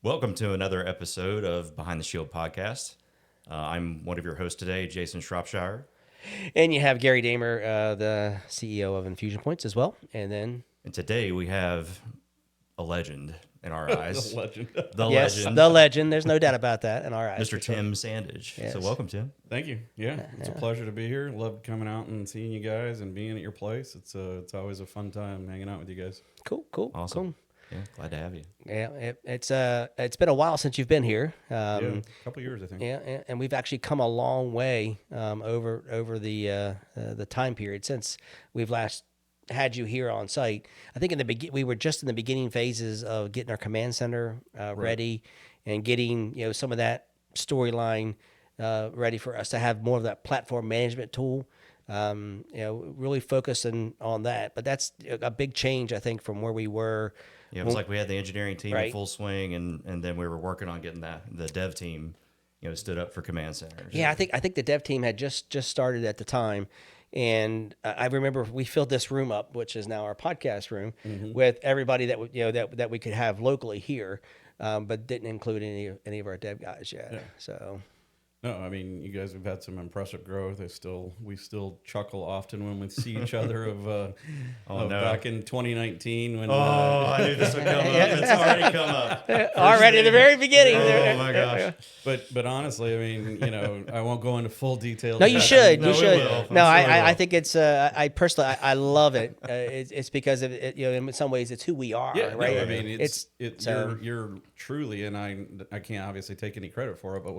Welcome to another episode of Behind the Shield podcast. I'm one of your hosts today, Jason Shropshire. And you have Gary Daemer, the CEO of InfusionPoints as well. And today we have a legend in our eyes. The legend. The legend. There's no doubt about that in our eyes. Mr. Tim Sandage. Yes. So welcome, Tim. Thank you. Yeah, it's a pleasure to be here. Loved coming out and seeing you guys and being at your place. It's always a fun time hanging out with you guys. Cool. Awesome. Cool. Yeah, glad to have you. Yeah, it's been a while since you've been here. Yeah, a couple years, I think. Yeah, and we've actually come a long way over the time period since we've last had you here on site. I think we were just in the beginning phases of getting our command center ready and getting some of that storyline ready for us to have more of that platform management tool. Really focusing on that. But that's a big change, I think, from where we were. Yeah, it was like we had the engineering team in full swing, and then we were working on getting the dev team, stood up for command centers. Yeah, I think the dev team had just started at the time, and I remember we filled this room up, which is now our podcast room, with everybody that we could have locally here, but didn't include any of our dev guys yet. Yeah. So. No, I mean, you guys have had some impressive growth. We still chuckle often when we see each other back in 2019 when. I knew this would come up. It's already come up. Already at the very beginning. Oh my gosh! But honestly, I mean, I won't go into full detail. No, you should. No, You should. we will. No, I'm sure we I will. think it's. I personally, I love it. It's because of it. In some ways, it's who we are. Yeah, right. no, I mean, you're truly, and I can't obviously take any credit for it, but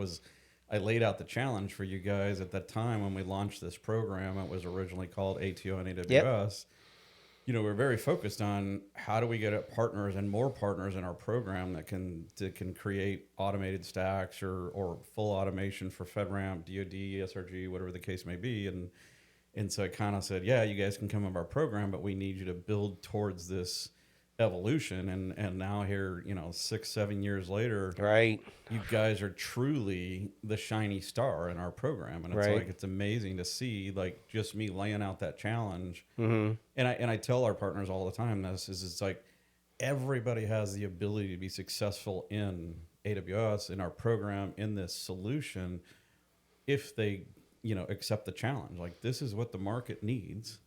I laid out the challenge for you guys at that time when we launched this program. It was originally called ATO and AWS. Yep. We're very focused on how do we get partners and more partners in our program that can create automated stacks or full automation for FedRAMP, DoD, SRG, whatever the case may be. And so I kind of said, yeah, you guys can come in our program, but we need you to build towards this evolution. And now here, 6-7 years later, Right. you guys are truly the shiny star in our program, and it's Right. it's amazing to see just me laying out that challenge. Mm-hmm. And I tell our partners all the time it's like everybody has the ability to be successful in AWS, in our program, in this solution, if they accept the challenge. Like, this is what the market needs.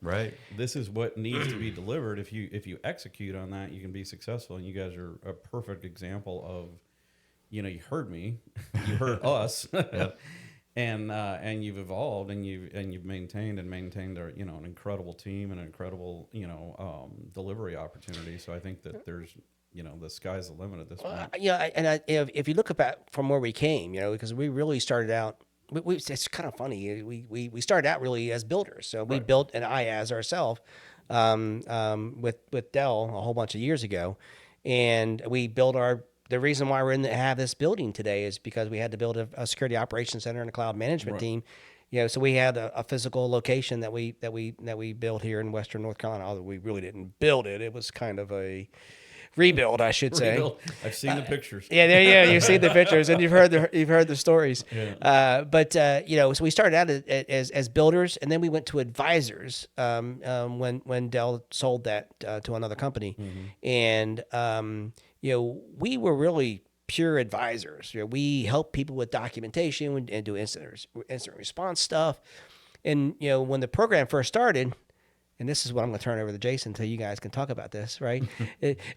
Right. This is what needs to be delivered. If you execute on that, you can be successful. And you guys are a perfect example of, you heard me, you heard us, and you've evolved and you've maintained our, an incredible team and an incredible, delivery opportunity. So I think that there's, the sky's the limit at this point. If you look about from where we came, because we really started out. It's kind of funny. We started out really as builders, so we built an IaaS ourselves with Dell a whole bunch of years ago, and we built the reason why we're have this building today is because we had to build a security operations center and a cloud management team. So we had a physical location that we built here in Western North Carolina. Although we really didn't build it, it was kind of a rebuild, I should say. I've seen the pictures. Yeah, you've seen the pictures and you've heard the stories. Yeah. So we started out as builders, and then we went to advisors when Dell sold that to another company, and we were really pure advisors. We help people with documentation and do instant response stuff, and when the program first started. And this is what I'm going to turn over to Jason until you guys can talk about this, right?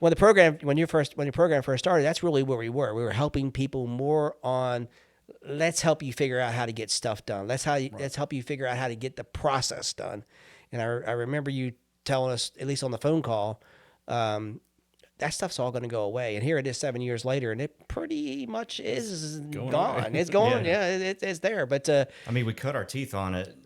When your program first started, that's really where we were. We were helping people more on, let's help you figure out how to get stuff done. Let's help you figure out how to get the process done. And I remember you telling us, at least on the phone call, that stuff's all going to go away. And here it is 7 years later, and it pretty much is gone. It's gone. It's there. But we cut our teeth on it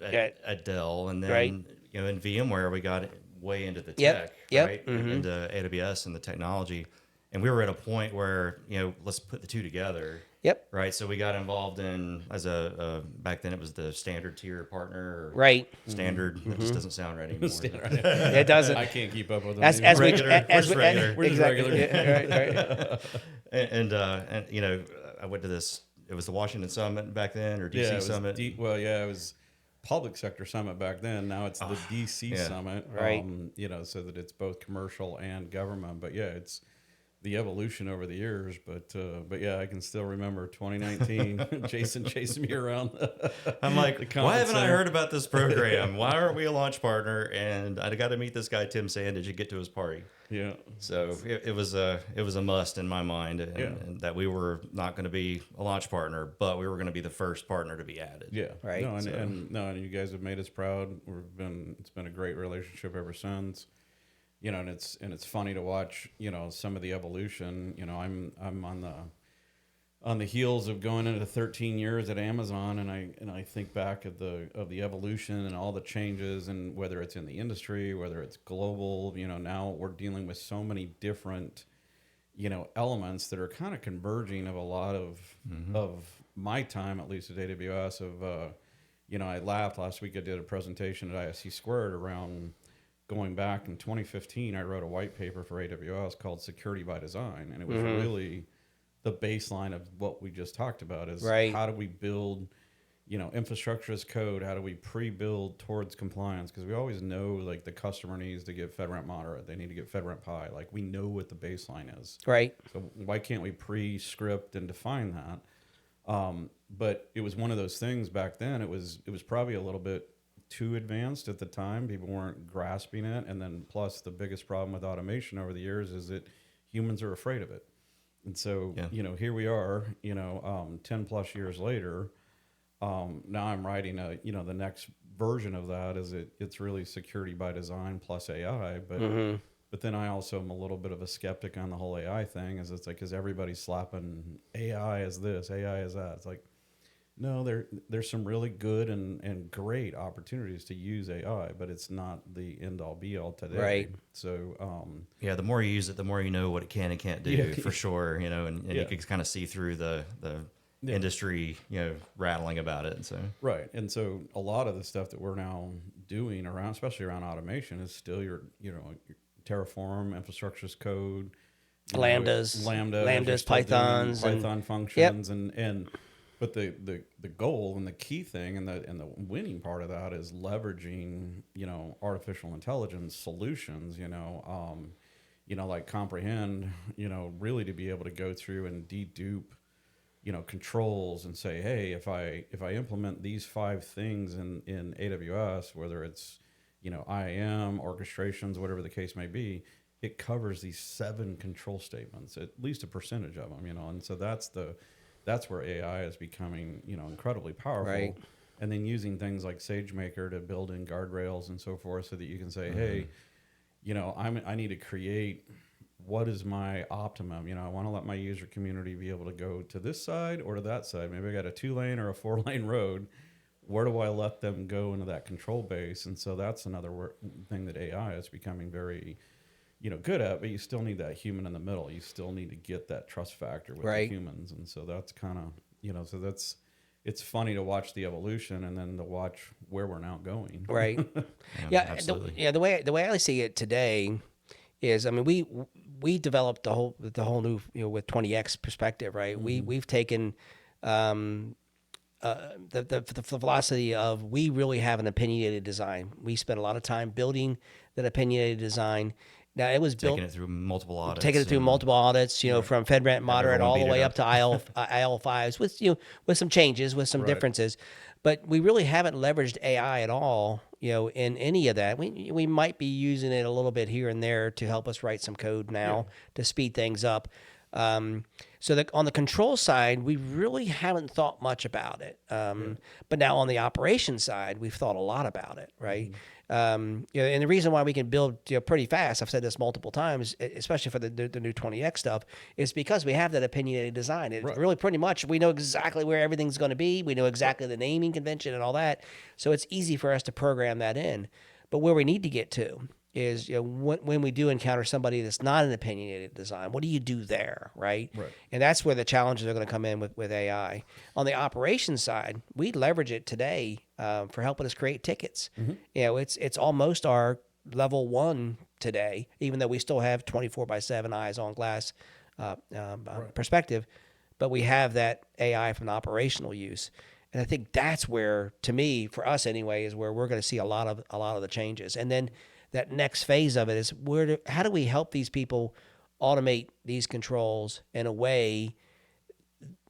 at Dell, and then in VMware we got way into the tech, right? Into AWS and the technology, and we were at a point where let's put the two together. Yep. Right. So we got involved in back then it was the standard tier partner. Right. Standard. That just doesn't sound right anymore. It doesn't. I can't keep up with them. As we regular. We're just regular. Yeah, right. and I went to this. It was the Washington Summit back then, or DC Summit. It was Public Sector Summit back then. Now it's the DC Summit. Right. So that it's both commercial and government. But it's the evolution over the years, but yeah, I can still remember 2019, Jason chasing me around. I'm like, why haven't I heard about this program? Why aren't we a launch partner? And I got to meet this guy, Tim Sandage, and get to his party. Yeah. So it was a must in my mind, and that we were not going to be a launch partner, but we were going to be the first partner to be added. Yeah. Right. No, and you guys have made us proud. It's been a great relationship ever since. You know, and it's funny to watch, you know, some of the evolution. You know, I'm on the heels of going into 13 years at Amazon, and I think back of the evolution and all the changes, and whether it's in the industry, whether it's global. You know, now we're dealing with so many different, you know, elements that are kind of converging of a lot of my time, at least at AWS. You know, I laughed last week. I did a presentation at ISC Squared around. Going back in 2015, I wrote a white paper for AWS called Security by Design. And it was really the baseline of what we just talked about is how do we build, you know, infrastructure as code? How do we pre-build towards compliance? Because we always know, like, the customer needs to get FedRAMP moderate. They need to get FedRAMP high. Like, we know what the baseline is. Right. So why can't we pre-script and define that? But it was one of those things back then. It was probably a little bit too advanced at the time. People weren't grasping it. And then plus the biggest problem with automation over the years is that humans are afraid of it. And so, you know, here we are, you know, 10 plus years later, now I'm writing the next version of that is it's really security by design plus AI. But then I also am a little bit of a skeptic on the whole AI thing it's like, 'cause everybody's slapping AI as this, AI as that. It's like, no, there's some really good and great opportunities to use AI, but it's not the end all be all today. Right. So the more you use it, the more you know what it can and can't do, for sure. You know, and you can kind of see through the industry, you know, rattling about it. So and so a lot of the stuff that we're now doing around, especially around automation, is still your Terraform, infrastructure as code, Lambdas, Pythons, Python functions, and but the goal and the key thing and the winning part of that is leveraging, you know, artificial intelligence solutions, like Comprehend, you know, really to be able to go through and dedupe, you know, controls and say, hey, if I implement these 5 things in AWS, whether it's, you know, IAM, orchestrations, whatever the case may be, it covers these 7 control statements, at least a percentage of them, you know, and so that's where AI is becoming, you know, incredibly powerful. Right. And then using things like SageMaker to build in guardrails and so forth so that you can say, hey, you know, I need to create what is my optimum. You know, I want to let my user community be able to go to this side or to that side. Maybe I got a 2-lane or a 4-lane road. Where do I let them go into that control base? And so that's another thing that AI is becoming very, you know, good at, but you still need that human in the middle. You still need to get that trust factor with the humans. And so that's kind of, you know, it's funny to watch the evolution and then to watch where we're now going. Right. Absolutely. The way I see it today is, I mean, we developed the whole new, you know, with 20X perspective, right? We've taken, the philosophy of we really have an opinionated design. We spent a lot of time building that opinionated design. Now it was taking it through multiple audits. You know, from FedRAMP moderate all the way up to IL5s with some changes, with some differences. But we really haven't leveraged AI at all, you know, in any of that. We might be using it a little bit here and there to help us write some code now to speed things up. So that on the control side, we really haven't thought much about it. But now on the operation side, we've thought a lot about it, right? And the reason why we can build pretty fast, I've said this multiple times, especially for the new 20X stuff, is because we have that opinionated design. It really pretty much, we know exactly where everything's going to be. We know exactly the naming convention and all that. So it's easy for us to program that in. But where we need to get to is, you know, when we do encounter somebody that's not an opinionated design, what do you do there, right? And that's where the challenges are going to come in with AI. On the operations side, we leverage it today for helping us create tickets. You know, it's almost our level 1 today, even though we still have 24/7 eyes on glass perspective, but we have that AI from the operational use. And I think that's where, to me, for us anyway, is where we're going to see a lot of the changes. And then that next phase of it is how do we help these people automate these controls in a way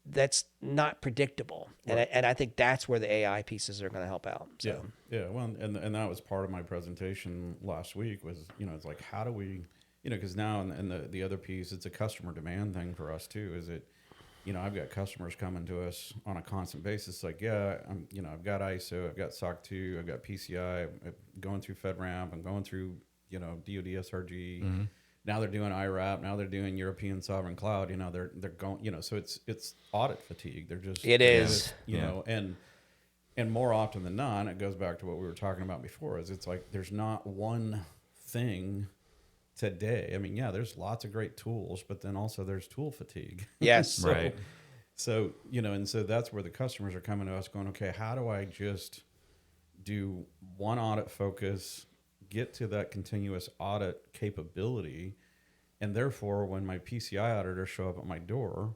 that's not predictable. Right. And I think that's where the AI pieces are going to help out. So. Yeah. Well, and that was part of my presentation last week was, it's like, how do we, because now and the other piece, it's a customer demand thing for us too, is it, I've got customers coming to us on a constant basis. Like, yeah, I've got ISO, I've got SOC 2, I've got PCI, I'm going through FedRAMP, I'm going through, DoD SRG. Mm-hmm. Now they're doing IRAP. Now they're doing European Sovereign Cloud. They're going. So it's audit fatigue. They're just and more often than not, it goes back to what we were talking about before. Is it's like there's not one thing today. I mean, yeah, there's lots of great tools, but then also there's tool fatigue. Yes, right. So and so that's where the customers are coming to us, going, okay, how do I just do one audit focus? Get to that continuous audit capability, and therefore when my PCI auditors show up at my door,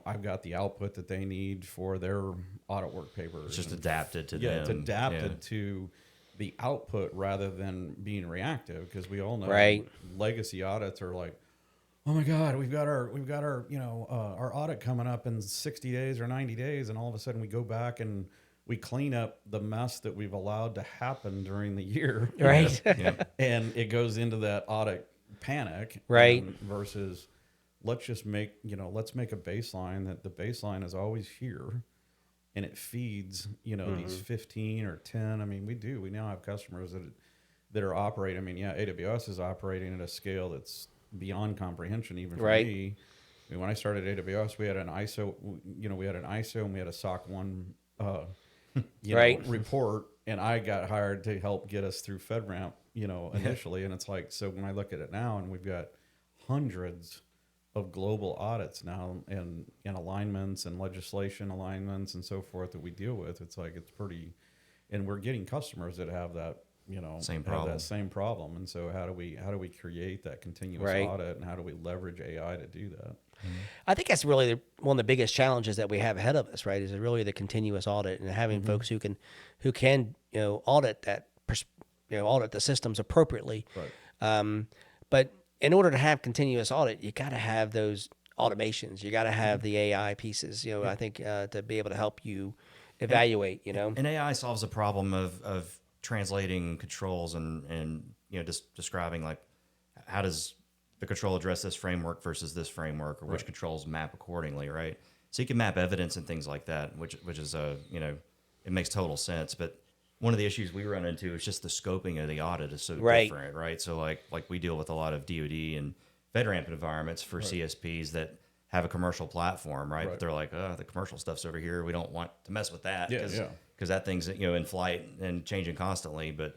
I've got the output that they need for their audit work papers. It's just adapted to them. Yeah, it's adapted to the output rather than being reactive, because we all know legacy audits are like, oh my God, we've got our our audit coming up in 60 days or 90 days, and all of a sudden we go back and we clean up the mess that we've allowed to happen during the year. Right. And it goes into that audit panic. Right. Versus let's just make, let's make a baseline that the baseline is always here and it feeds, these 15 or 10. I mean, we now have customers that are operating. I mean, AWS is operating at a scale that's beyond comprehension, even for me. I mean, when I started AWS, we had an ISO, and we had a SOC 1, report, and I got hired to help get us through FedRAMP, initially. And it's like, so when I look at it now, and we've got hundreds of global audits now and alignments and legislation alignments and so forth that we deal with, it's like, it's pretty, and we're getting customers that have that, same problem. And so how do we create that continuous audit, and how do we leverage AI to do that? I think that's really one of the biggest challenges that we have ahead of us, right? Is really the continuous audit and having folks who can audit that, audit the systems appropriately. Right. But in order to have continuous audit, you got to have those automations. You got to have the AI pieces. I think to be able to help you evaluate. And AI solves the problem of translating controls and just describing, like, how does the control address this framework versus this framework, or which controls map accordingly, right? So you can map evidence and things like that, which is it makes total sense. But one of the issues we run into is just the scoping of the audit is so different, right? So like we deal with a lot of DoD and FedRAMP environments for CSPs that have a commercial platform, right? But they're like, oh, the commercial stuff's over here. We don't want to mess with that because that thing's in flight and changing constantly. But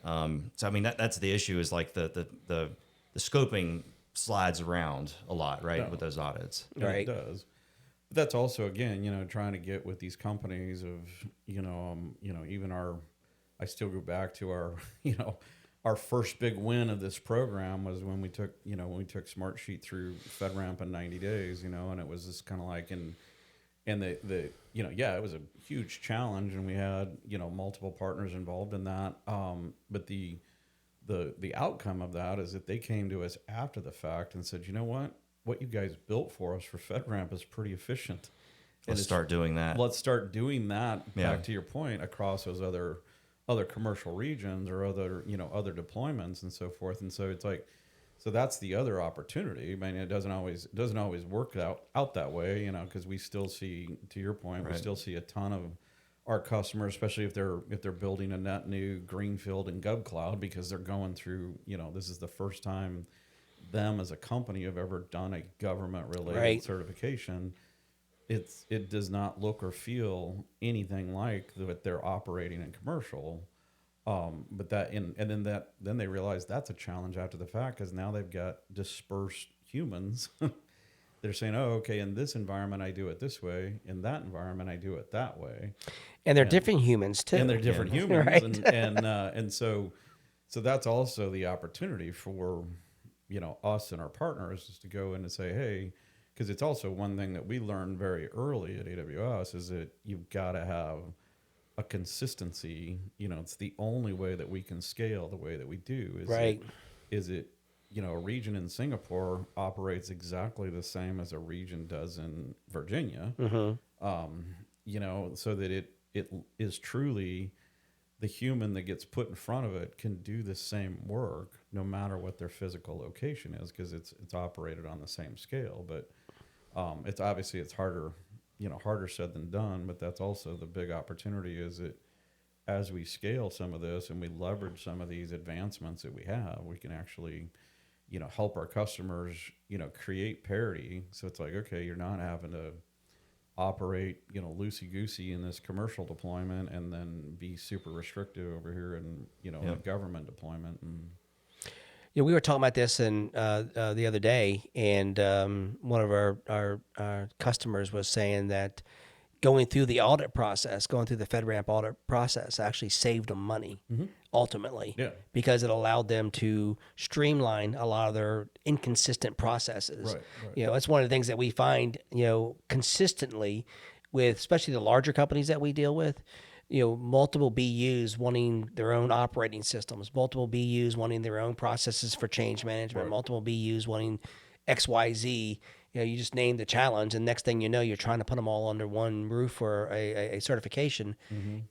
so I mean that's the issue, is like the scoping slides around a lot, right, with those audits. Right. It does. But that's also, again, trying to get with these companies of, even I still go back to our, our first big win of this program was when we took Smartsheet through FedRAMP in 90 days, and it was just kind of like, and the it was a huge challenge, and we had, multiple partners involved in that. But the outcome of that is that they came to us after the fact and said, you know what you guys built for us for FedRAMP is pretty efficient. Let's start doing that. Let's start doing that, back to your point, across those other commercial regions or other deployments and so forth. And so it's like, so that's the other opportunity. I mean, it doesn't always work out that way, because we still see, to your point, we still see a ton of our customers, especially if they're building a net new greenfield in GovCloud, because they're going through, this is the first time them as a company have ever done a government related certification. It does not look or feel anything like what they're operating in commercial. But then they realize that's a challenge after the fact, because now they've got dispersed humans. They're saying, oh, okay, in this environment I do it this way, in that environment I do it that way. And they're different humans too. And they're different humans. And so that's also the opportunity for, us and our partners, is to go in and say, hey, because it's also one thing that we learned very early at AWS is that you've got to have a consistency. It's the only way that we can scale the way that we do. Is a region in Singapore operates exactly the same as a region does in Virginia. So that it is truly the human that gets put in front of it can do the same work no matter what their physical location is, because it's operated on the same scale. But it's obviously it's harder said than done. But that's also the big opportunity, is that as we scale some of this and we leverage some of these advancements that we have, we can actually help our customers create parity. So it's like, okay, you're not having to operate loosey-goosey in this commercial deployment and then be super restrictive over here in a government deployment. And we were talking about this the other day, and one of our customers was saying that going through the audit process, going through the FedRAMP audit process, actually saved them money ultimately, because it allowed them to streamline a lot of their inconsistent processes. Right. That's one of the things that we find, consistently with, especially the larger companies that we deal with. Multiple BUs wanting their own operating systems, multiple BUs wanting their own processes for change management, multiple BUs wanting XYZ. You just name the challenge, and next thing you know, you're trying to put them all under one roof for a certification,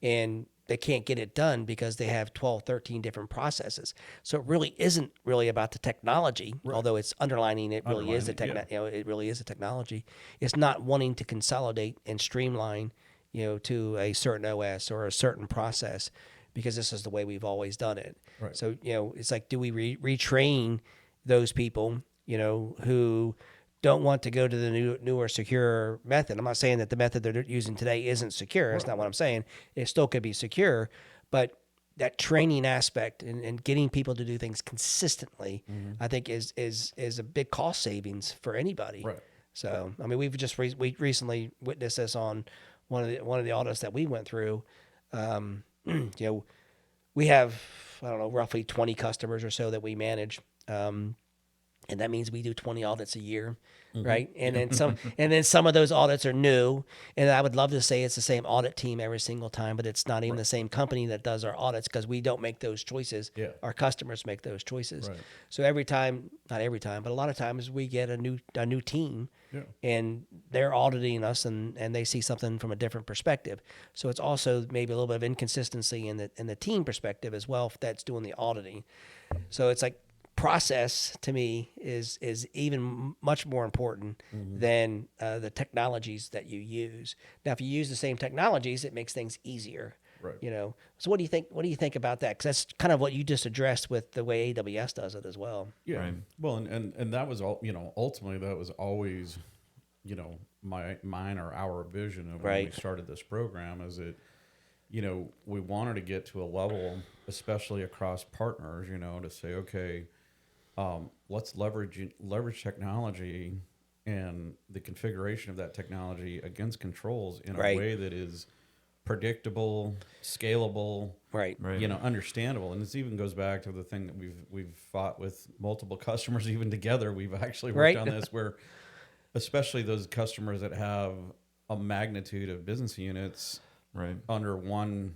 and they can't get it done because they have 12, 13 different processes. So it really isn't really about the technology, although it's underlining it really is it really is a technology. It's not wanting to consolidate and streamline, to a certain OS or a certain process, because this is the way we've always done it. Right. So, it's like, do we retrain those people, who don't want to go to the newer, secure method? I'm not saying that the method they're using today isn't secure. That's not what I'm saying. It still could be secure, but that training aspect and getting people to do things consistently, I think is a big cost savings for anybody. Right. So, I mean, we've just we recently witnessed this on one of the audits that we went through. We have, I don't know, roughly 20 customers or so that we manage. And that means we do 20 audits a year, right? And then some of those audits are new. And I would love to say it's the same audit team every single time, but it's not even the same company that does our audits, because we don't make those choices. Yeah. Our customers make those choices. Right. So not every time, but a lot of times we get a new team, and they're auditing us, and they see something from a different perspective. So it's also maybe a little bit of inconsistency in the team perspective as well, if that's doing the auditing. So it's like, process to me is even much more important than the technologies that you use. Now, if you use the same technologies, it makes things easier. Right. So what do you think? What do you think about that? Because that's kind of what you just addressed with the way AWS does it as well. Yeah. Right. Well, and that was all. Ultimately, that was always, mine or our vision of when we started this program. Is that, we wanted to get to a level, especially across partners, to say, okay, let's leverage technology and the configuration of that technology against controls in a way that is predictable, scalable, understandable. And this even goes back to the thing that we've fought with multiple customers, even together. We've actually worked on this, where especially those customers that have a magnitude of business units under one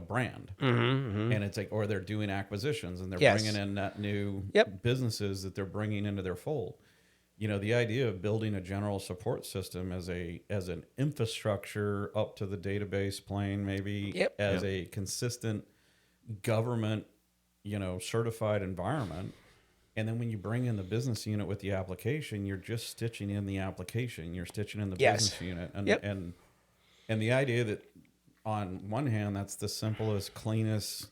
brand, and it's like, or they're doing acquisitions and they're bringing in that new businesses that they're bringing into their fold. The idea of building a general support system as an infrastructure up to the database plane, maybe as a consistent government, certified environment. And then when you bring in the business unit with the application, you're just stitching in the application, you're stitching in the business unit. And the idea that, on one hand, that's the simplest, cleanest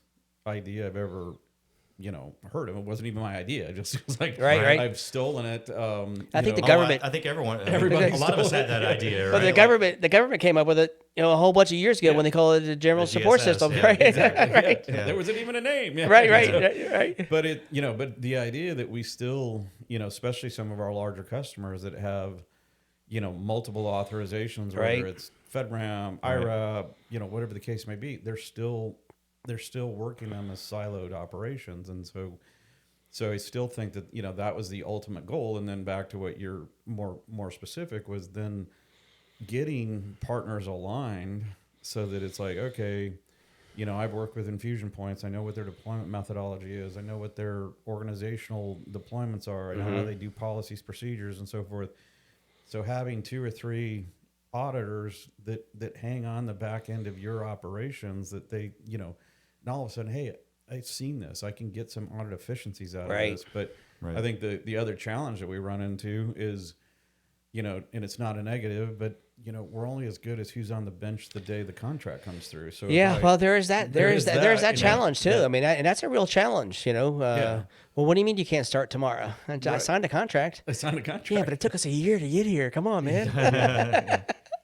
idea I've ever, heard of. It wasn't even my idea. It just was like, I've stolen it. I think the government. I think everybody, a lot of us had that idea. But the government came up with it, a whole bunch of years ago when they called it a general support system. Exactly. There wasn't even a name. Right. But but the idea that we still, especially some of our larger customers that have, multiple authorizations, whether it's FedRAMP, IRA, whatever the case may be, they're still working on the siloed operations. And so I still think that, that was the ultimate goal. And then back to what you're more specific was then getting partners aligned so that it's like, okay, You know, I've worked with InfusionPoints. I know what their deployment methodology is. I know what their organizational deployments are. I know how they do policies, procedures, and so forth. So having 2 or 3 auditors that hang on the back end of your operations, that they, you know, and all of a sudden, hey, I've seen this. I can get some audit efficiencies out of this. But I think the other challenge that we run into is, you know, and it's not a negative, but you know, we're only as good as who's on the bench the day the contract comes through. So well, there is that challenge too. I mean, and that's a real challenge, you know. Well, what do you mean you can't start tomorrow? I signed a contract. I signed a contract. Yeah, but it took us a year to get here. Come on, man.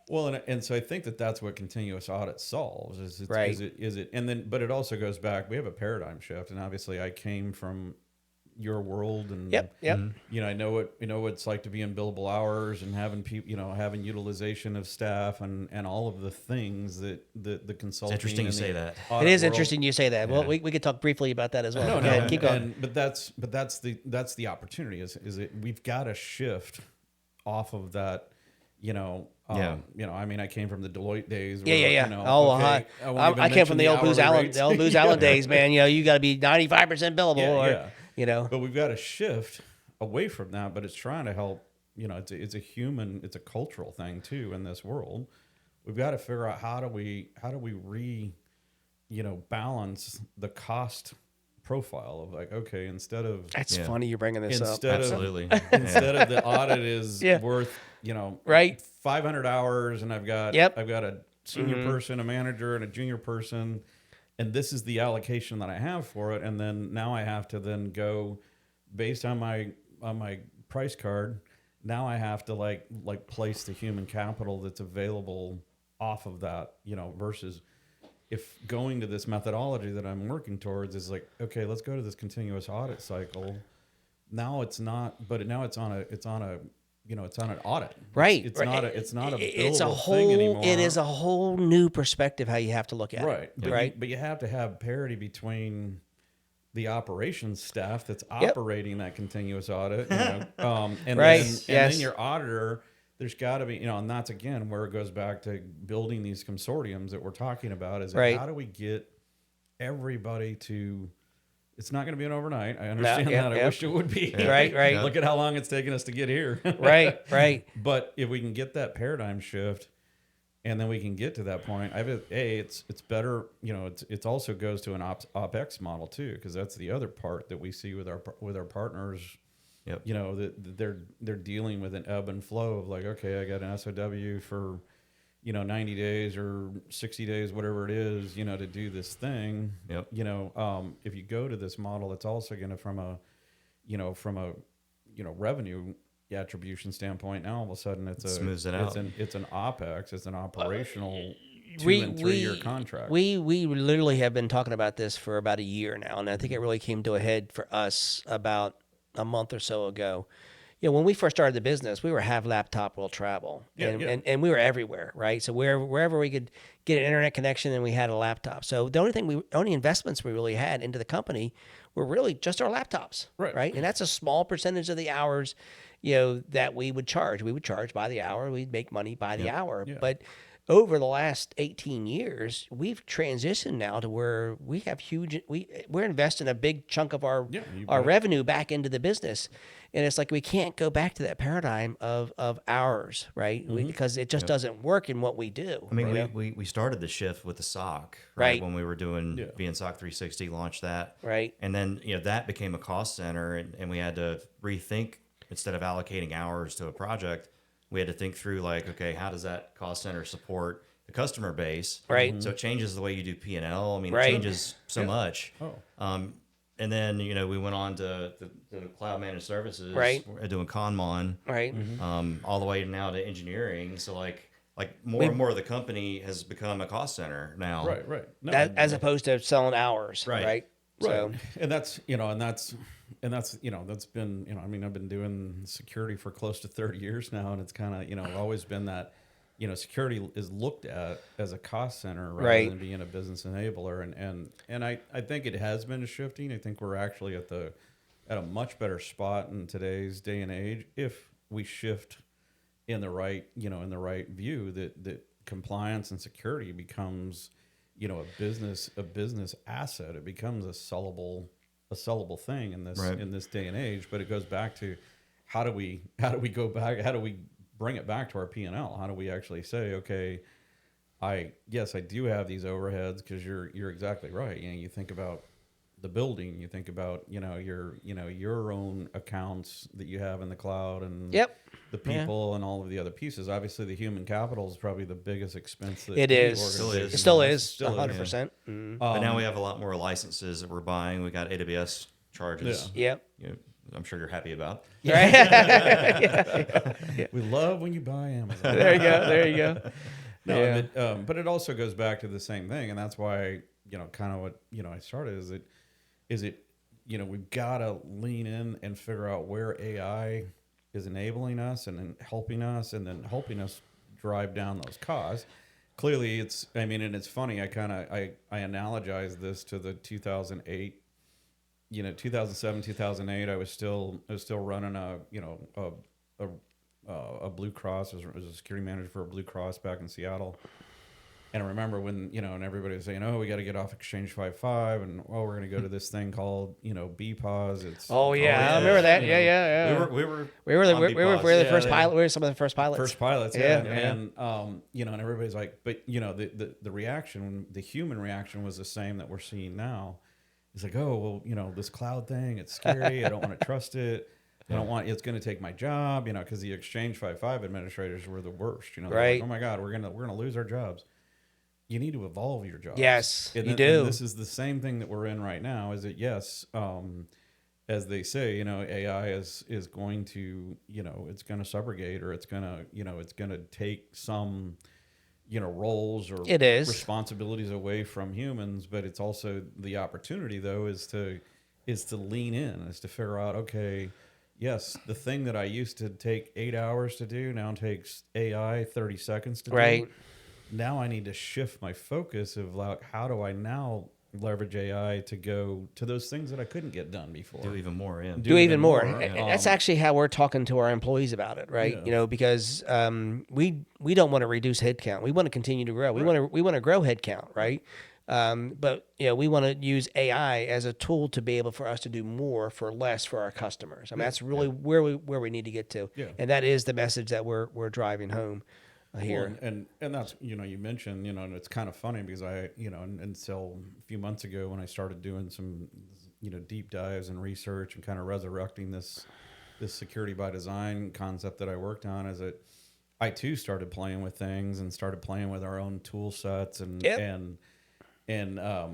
Well, and so I think that's what continuous audit solves is it, and then, but it also goes back, we have a paradigm shift, and obviously I came from your world, and you know, I know what it's like to be in billable hours and having people, you know, having utilization of staff and all of the things that the consulting. It's interesting you say that. It is interesting you say that. Well, we could talk briefly about that as well. No, keep going. But that's the opportunity is it we've got to shift off of that. You know, you know, I mean, I came from the Deloitte days. Where, You know, I came from the old Booz Allen days, man. You know, you got to be 95% billable, you know. But we've got to shift away from that. But it's trying to help. You know, it's a cultural thing too in this world. We've got to figure out how do we balance the cost profile of like, okay, instead of that's funny you're bringing this up. Absolutely. Instead of the audit is worth, you know, 500 hours, and I've got a senior person, a manager, and a junior person, and this is the allocation that I have for it, and then now I have to then go based on my price card. Now I have to like place the human capital that's available off of that, you know, versus if going to this methodology that I'm working towards is like, okay, let's go to this continuous audit cycle. Now it's not, but now it's on an audit. Right. It's not a billable whole thing anymore. It is a whole new perspective how you have to look at it. But you have to have parity between the operations staff that's operating that continuous audit, you know, and then your auditor. There's got to be, you know, and that's again where it goes back to building these consortiums that we're talking about. Is how do we get everybody to? It's not going to be an overnight. I understand that. I wish it would be. Right. Look at how long it's taken us to get here. Right. But if we can get that paradigm shift, and then we can get to that point, it's better. You know, it also goes to an OpEx model too, because that's the other part that we see with our partners. Yep. You know, that they're dealing with an ebb and flow of like, okay, I got an SOW for, you know, 90 days or 60 days, whatever it is, you know, to do this thing. Yep. You know, if you go to this model, it's also going to from a revenue attribution standpoint. Now all of a sudden it smooths it out. It's an OpEx, it's an operational 2 and 3 year contract. We literally have been talking about this for about a year now, and I think it really came to a head for us about a month or so ago. You know, when we first started the business, we were have laptop will travel, and we were everywhere, right? So wherever we could get an internet connection, and we had a laptop. So the only investments we really had into the company were really just our laptops, right? And that's a small percentage of the hours, you know, that we would charge. We would charge by the hour. We'd make money by the hour, but over the last 18 years, we've transitioned now to where we have we're investing a big chunk of our revenue back into the business. And it's like we can't go back to that paradigm of hours, right? Because it just doesn't work in what we do. I mean, we started the shift with the SOC, right? When we were doing being SOC 360, launched that. Right. And then, you know, that became a cost center, and we had to rethink, instead of allocating hours to a project, we had to think through like, okay, how does that cost center support the customer base? Right. So it changes the way you do P&L. I mean, it changes so much. And then, you know, we went on to the cloud managed services, doing Conmon, all the way now to engineering. So like more and more of the company has become a cost center now. Right. No, as opposed to selling hours, right? So, and that's been, you know, I mean, I've been doing security for close to 30 years now, and it's kind of, you know, always been that, you know, security is looked at as a cost center rather than being a business enabler. And I think it has been shifting. I think we're actually at a much better spot in today's day and age if we shift in the right view that compliance and security becomes, a business asset. It becomes a sellable thing in this day and age. But it goes back to how do we go back? How do we bring it back to our P&L? How do we actually say, okay, I do have these overheads, because you're exactly right. You think about the building, you think about your own accounts that you have in the cloud, and the people and all of the other pieces. Obviously, the human capital is probably the biggest expense that it is. It still is 100%. But now we have a lot more licenses that we're buying. We got AWS charges. I'm sure you're happy about. Right? We love when you buy Amazon. There you go. No, but it also goes back to the same thing, and that's why kind of what I started is it we've got to lean in and figure out where AI is enabling us and then helping us drive down those costs. Clearly, it's funny. I analogize this to the 2008. 2007, 2008. I was still running a Blue Cross. I was a security manager for a Blue Cross back in Seattle. And I remember when, and everybody was saying, oh, we got to get off Exchange 5.5, and we're going to go to this thing called, BPOS. It's I remember that. We were the first pilot. We were some of the first pilots. And everybody's like, but the reaction, the human reaction was the same that we're seeing now. It's like, oh, well, this cloud thing, it's scary. I don't want to trust it. I don't want, it's going to take my job, because the Exchange 5.5 administrators were the worst. They're like, oh my God, we're gonna lose our jobs. You need to evolve your jobs. Yes, you do. And this is the same thing that we're in right now. Is that as they say, AI is going to, it's going to subrogate, or it's going to take some, roles or responsibilities away from humans. But it's also the opportunity, though, is to lean in, is to figure out, okay, yes, the thing that I used to take 8 hours to do now takes AI 30 seconds to do. Now I need to shift my focus of like, how do I now leverage AI to go to those things that I couldn't get done before? Do even more. Do even more. That's actually how we're talking to our employees about it, right? Because we don't want to reduce headcount. We want to continue to grow. We want to grow headcount, right? But we want to use AI as a tool to be able for us to do more for less for our customers. That's really where we need to get to, and that is the message that we're driving home here. Well, and that's you mentioned and it's kind of funny because I until a few months ago when I started doing some deep dives and research and kind of resurrecting this security by design concept that I worked on, is that I too started playing with things and started playing with our own tool sets and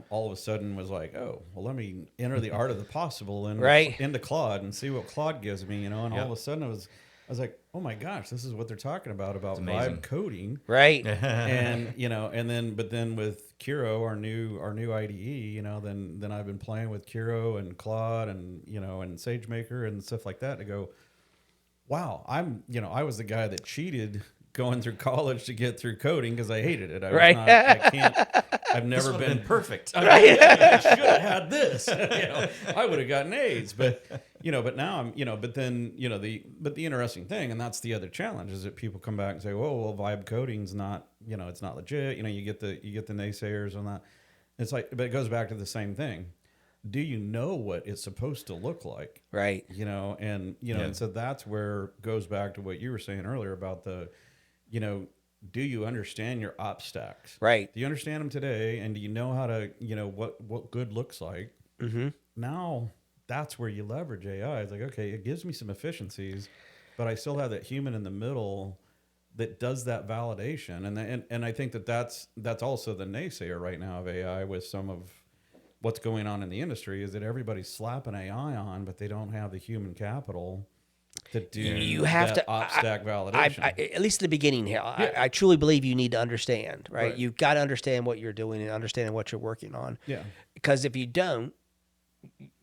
all of a sudden was like, oh, well, let me enter the art of the possible into Claude and see what Claude gives me, and all of a sudden I was like, oh my gosh, this is what they're talking about vibe coding, right? And but then with Kiro, our new IDE, then I've been playing with Kiro and Claude and and SageMaker and stuff like that to go, wow, I was the guy that cheated going through college to get through coding because I hated it. I've never been perfect. I should have had this. I would have gotten A's, but now I'm, but then, the interesting thing, and that's the other challenge, is that people come back and say, well, vibe coding's not, it's not legit. You get the naysayers on that. It's like, but it goes back to the same thing. Do you know what it's supposed to look like? Right. And so that's where it goes back to what you were saying earlier about the, do you understand your op stacks? Right. Do you understand them today? And do you know how to, what good looks like? Mm-hmm. Now that's where you leverage AI. It's like, okay, it gives me some efficiencies, but I still have that human in the middle that does that validation. And I think that's also the naysayer right now of AI with some of what's going on in the industry, is that everybody's slapping AI on, but they don't have the human capital to do op stack validation. At least in the beginning here, I truly believe you need to understand, right? You've got to understand what you're doing and understand what you're working on. Yeah. Because if you don't,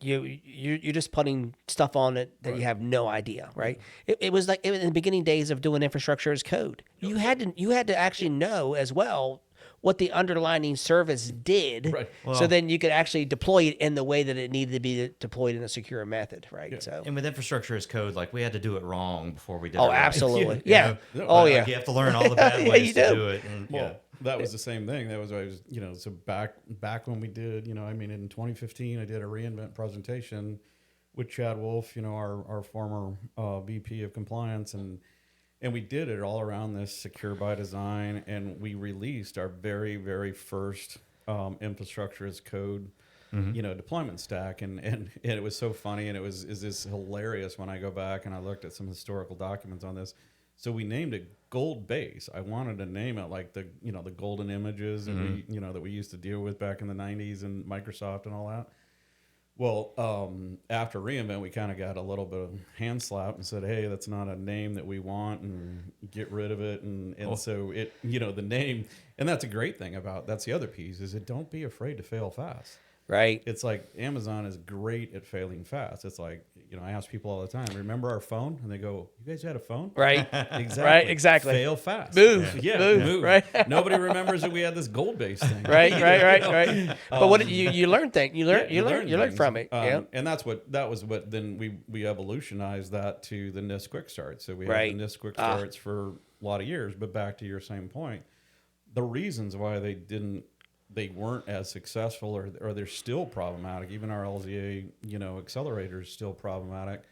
you're just putting stuff on it that you have no idea, right? It was like in the beginning days of doing infrastructure as code. You had to actually know as well what the underlying service did, right. So then you could actually deploy it in the way that it needed to be deployed in a secure method, right? Yeah. So, and with infrastructure as code, like we had to do it wrong before we did it Oh, right. absolutely. You have to learn all the bad ways to do it. And, that was the same thing. That was always, so back when we did, in 2015, I did a reInvent presentation with Chad Wolf, our former VP of compliance, and we did it all around this secure by design, and we released our very, very first infrastructure as code, deployment stack, and it was so funny, and is this hilarious when I go back and I looked at some historical documents on this. So we named it Gold Base. I wanted to name it like the golden images that that we used to deal with back in the 90s and Microsoft and all that. Well, after reInvent, we kind of got a little bit of hand slap and said, hey, that's not a name that we want, and get rid of it. And so it, the name, and that's a great thing that's the other piece, is don't be afraid to fail fast. Right. It's like Amazon is great at failing fast. It's like, I ask people all the time, remember our phone? And they go, you guys had a phone? Right. Exactly. Right. Exactly. Fail fast. Move. Yeah. Move. Right. Nobody remembers that we had this gold base thing. Right. But what you learn things. You learn from it. And that was what then we evolutionized that to the NIST Quick Start. So we had the NIST Quick Starts for a lot of years. But back to your same point, the reasons why they weren't as successful, or they're still problematic. Even our LZA, accelerator is still problematic,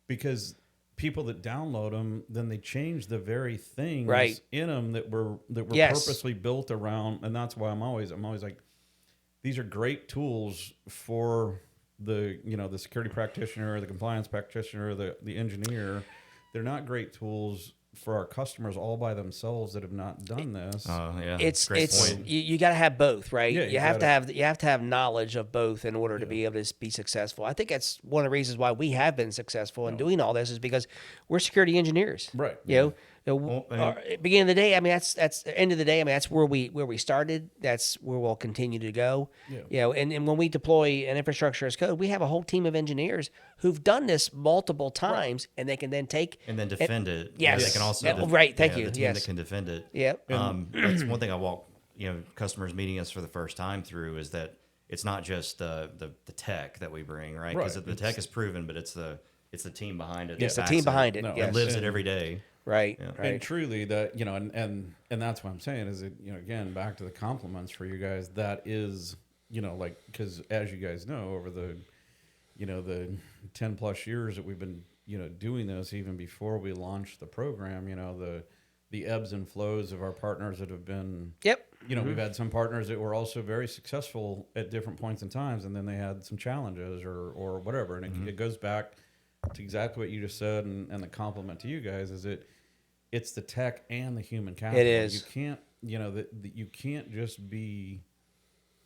because people that download them, then they change the very things in them that were purposely built around. And that's why I'm always like, these are great tools for the the security practitioner, the compliance practitioner, the engineer. They're not great tools for our customers all by themselves that have not done this. It's you got to have both, right? Yeah, you have to have knowledge of both in order to be able to be successful. I think that's one of the reasons why we have been successful in doing all this, is because we're security engineers, right? Beginning of the day, that's end of the day. That's where we started. That's where we'll continue to go. And when we deploy an infrastructure as code, we have a whole team of engineers who've done this multiple times, and they can then take and then defend it. Yes, they can also Thank you. The team that can defend it. Yep. That's one thing I walk customers meeting us for the first time through, is that it's not just the tech that we bring, right? Because the tech is proven, but it's the team behind it. It's the team behind it. That lives it every day. Right. And truly that, and that's what I'm saying is that, again, back to the compliments for you guys, that is, because as you guys know, over the 10 plus years that we've been, doing this, even before we launched the program, the ebbs and flows of our partners that have been, we've had some partners that were also very successful at different points in times, and then they had some challenges or whatever. And it goes back to exactly what you just said, and the compliment to you guys is it's the tech and the human capital. It is. You can't, you can't just be,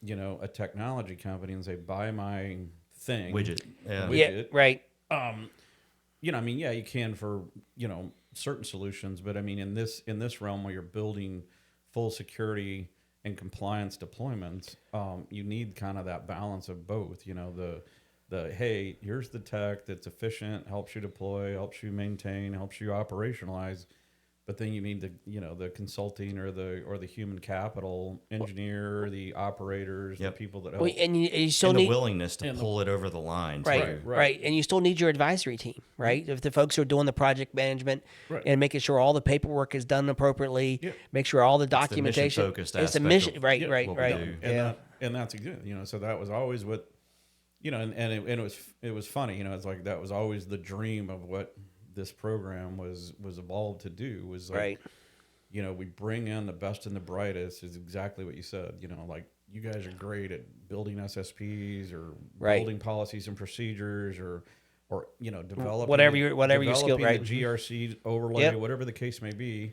a technology company and say, buy my thing. Widget. Yeah, right. You can for, certain solutions, but in this realm where you're building full security and compliance deployments, you need kind of that balance of both, the hey, here's the tech that's efficient, helps you deploy, helps you maintain, helps you operationalize, but then you need the consulting or the human capital engineer, the operators, the people that help. Well, and you still and need the willingness to pull it over the line, right. And you still need your advisory team, right? If the folks who are doing the project management and making sure all the paperwork is done appropriately, make sure all the documentation. It's the mission-focused aspect. Right. And that's good. So that was always what. And it was funny. It's like that was always the dream of what this program was evolved to do. Was like, we bring in the best and the brightest. Is exactly what you said. Like you guys are great at building SSPs or building policies and procedures or developing whatever your skill, the GRC overlay, whatever the case may be.